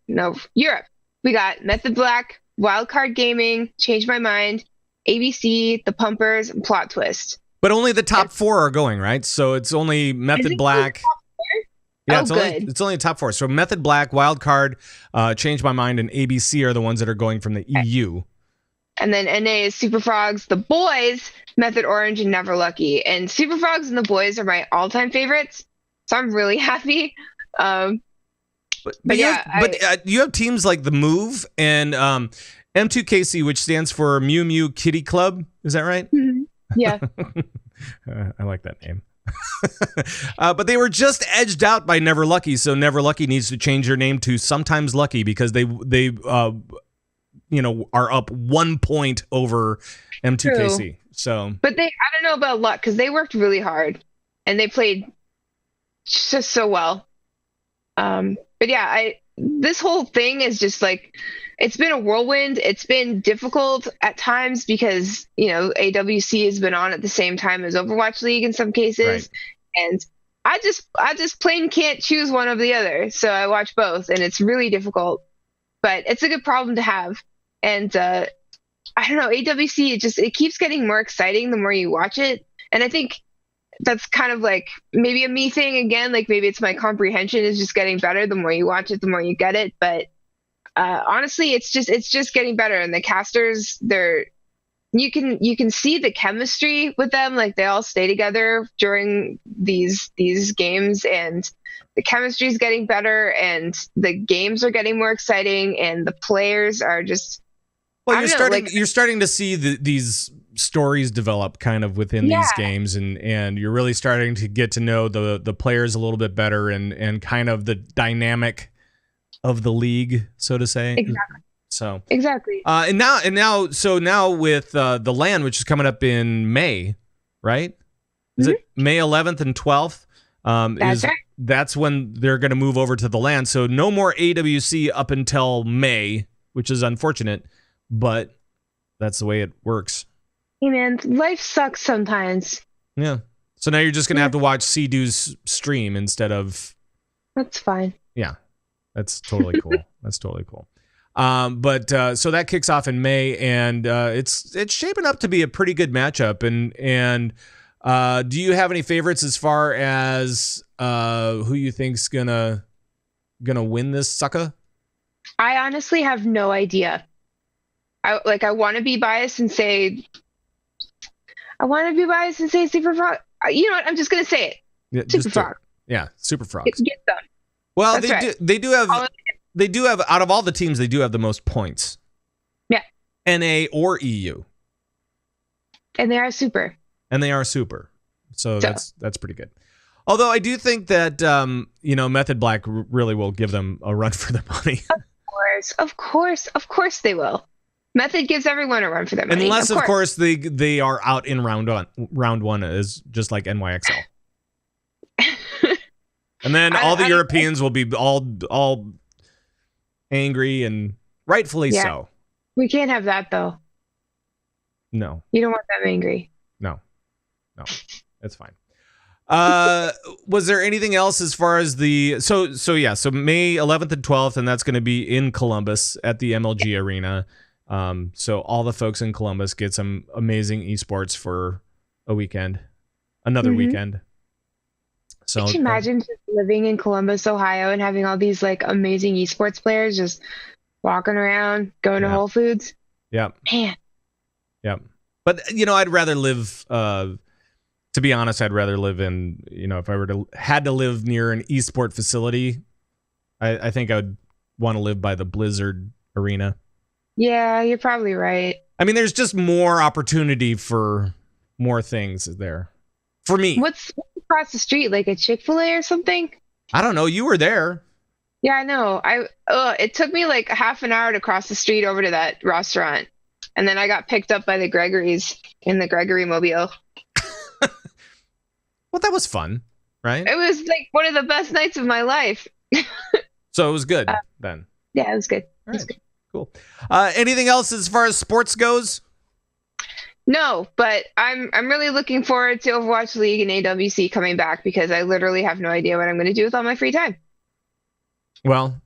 Europe. We got Method Black, Wildcard Gaming, Change My Mind, ABC, The Pumpers, and Plot Twist. But only the top 4 are going, right? So it's only Method Black. Yeah, it's only the top 4. So Method Black, Wildcard, Change My Mind, and ABC are the ones that are going from the EU. And then NA is Super Frogs, The Boys, Method Orange, and Never Lucky. And Super Frogs and The Boys are my all-time favorites, so I'm really happy. But you have teams like The Move and M2KC, which stands for Mew Mew Kitty Club. Is that right? Mm-hmm. Yeah. I like that name. But they were just edged out by Never Lucky, so Never Lucky needs to change their name to Sometimes Lucky because they are up 1 point over M2KC. True. So, but I don't know about luck because they worked really hard and they played just so well. But yeah, this whole thing is just like, it's been a whirlwind. It's been difficult at times because, AWC has been on at the same time as Overwatch League in some cases. Right. And I just plain can't choose one over the other. So I watch both and it's really difficult, but it's a good problem to have. And, I don't know, AWC, it keeps getting more exciting the more you watch it. And I think that's kind of like maybe a me thing again, like maybe it's my comprehension is just getting better. The more you watch it, the more you get it. But honestly, it's just getting better. And the casters, you can see the chemistry with them. Like they all stay together during these games and the chemistry is getting better and the games are getting more exciting and the players are just, well, you're starting to see these stories develop kind of within these games and you're really starting to get to know the players a little bit better and kind of the dynamic of the league, so to say. Exactly. So exactly. And now with the LAN, which is coming up in May, right? Is it May 11th and 12th? That's right. That's when they're going to move over to the LAN. So no more AWC up until May, which is unfortunate, but that's the way it works. Hey man, life sucks sometimes. Yeah. So now you're just going to have to watch Sea-Doo's stream instead of... That's fine. Yeah. That's totally cool. That's totally cool. But so that kicks off in May, and it's shaping up to be a pretty good matchup. And do you have any favorites as far as who you think's gonna win this sucker? I honestly have no idea. I want to be biased and say Super Frog. You know what? I'm just gonna say it. Yeah, Super Frog. Yeah, Super Frogs. Get them. Well, they do have out of all the teams, they do have the most points. Yeah. NA or EU. And they are super. So that's pretty good. Although I do think that Method Black really will give them a run for their money. Of course they will. Method gives everyone a run for their money. Unless of course they are out in round one is just like NYXL. And then all the Europeans will be all angry and rightfully so. We can't have that though. No. You don't want them angry. No. That's fine. Was there anything else as far as so May 11th and 12th, and that's going to be in Columbus at the MLG Arena. So all the folks in Columbus get some amazing esports for a weekend, another weekend. So could you imagine just living in Columbus, Ohio, and having all these like amazing esports players just walking around, going to Whole Foods? Yeah. Man. Yeah. But I'd rather live. To be honest, I'd rather live in. If I had to live near an esport facility, I think I would want to live by the Blizzard Arena. Yeah, you're probably right. I mean, there's just more opportunity for more things there. For me. What's across the street, like a Chick-fil-A or something? I don't know. You were there. Yeah, I know. It took me like half an hour to cross the street over to that restaurant. And then I got picked up by the Gregorys in the Gregory Mobile. Well, that was fun. right? It was like one of the best nights of my life. So it was good then. Yeah, it was good. All It was right. good. Cool. Anything else as far as sports goes? No, but I'm really looking forward to Overwatch League and AWC coming back because I literally have no idea what I'm going to do with all my free time. Well,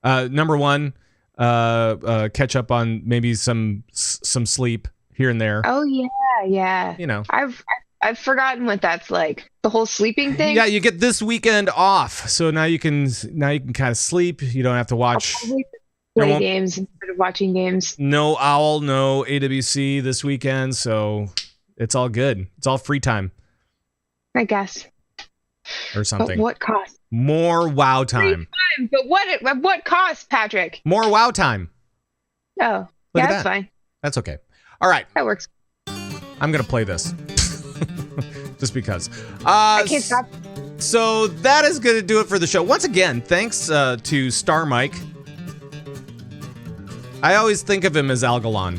number one, catch up on maybe some sleep here and there. Oh yeah. You know, I've forgotten what that's like. The whole sleeping thing. yeah, you get this weekend off, so now you can kind of sleep. You don't have to watch. I'll probably play games instead of watching games. No Owl, no AWC this weekend, so it's all good. It's all free time I guess. or something. But what cost? More WoW time. But what cost, Patrick? More WoW time. Oh, Look yeah, at that's that. fine. That's okay. All right, That works. I'm gonna play this just because. I can't stop. So that is going to do it for the show. Once again, thanks to Starmike. I always think of him as Algalon.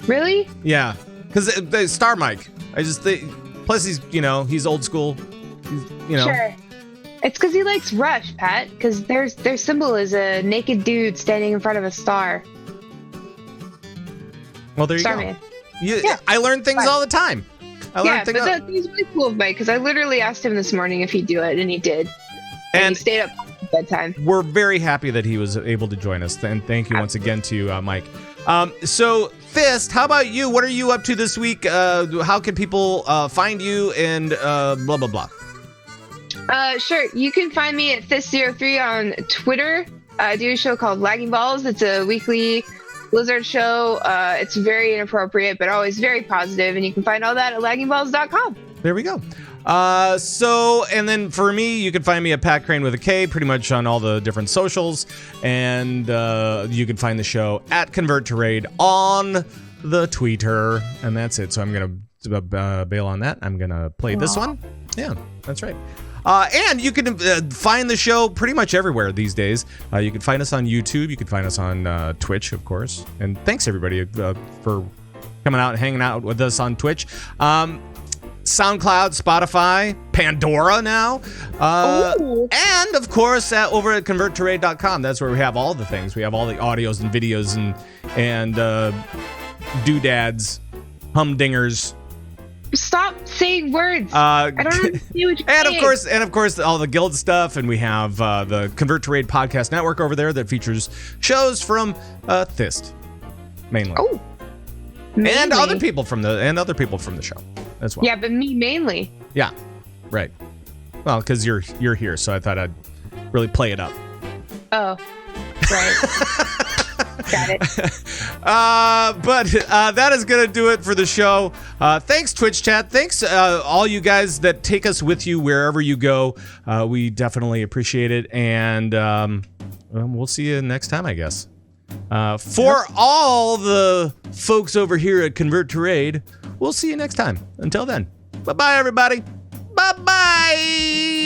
Really? Yeah, because Starmike. I just think. Plus, he's old school. Sure. It's because he likes Rush, Pat. Because their symbol is a naked dude standing in front of a star. Well, there you Starman. go. Yeah. I learn things all the time. Yeah, but that was really cool of Mike because I literally asked him this morning if he'd do it, and he did. And he stayed up at bedtime. We're very happy that he was able to join us. And thank you once again to Mike. So, Thyst, how about you? What are you up to this week? How can people find you and blah, blah, blah? Sure. You can find me at Thyst03 on Twitter. I do a show called Lagging Balls. It's a weekly Blizzard show. It's very inappropriate, but always very positive, and you can find all that at laggingballs.com. There we go. And then for me, you can find me at Pat Krane with a K, pretty much on all the different socials, and you can find the show at Convert to Raid on the Twitter, and that's it. So I'm gonna bail on that. I'm gonna play this one. Yeah, that's right. And you can find the show pretty much everywhere these days. You can find us on YouTube. You can find us on Twitch, of course. And thanks, everybody, for coming out and hanging out with us on Twitch. SoundCloud, Spotify, Pandora now. And, of course, over at converttoraid.com. That's where we have all the things. We have all the audios and videos and doodads, humdingers. Stop saying words. I don't understand what you're saying. And of course, all the guild stuff, and we have the Convert to Raid podcast network over there that features shows from Thyst, mainly. Oh, and other people from the show as well. Yeah, but me mainly. Yeah, right. Well, because you're here, so I thought I'd really play it up. Oh, right. Got it. But that is going to do it for the show. Thanks, Twitch chat. Thanks, all you guys that take us with you wherever you go. We definitely appreciate it. And we'll see you next time, I guess. For all the folks over here at Convert to Raid, we'll see you next time. Until then, bye-bye, everybody. Bye-bye.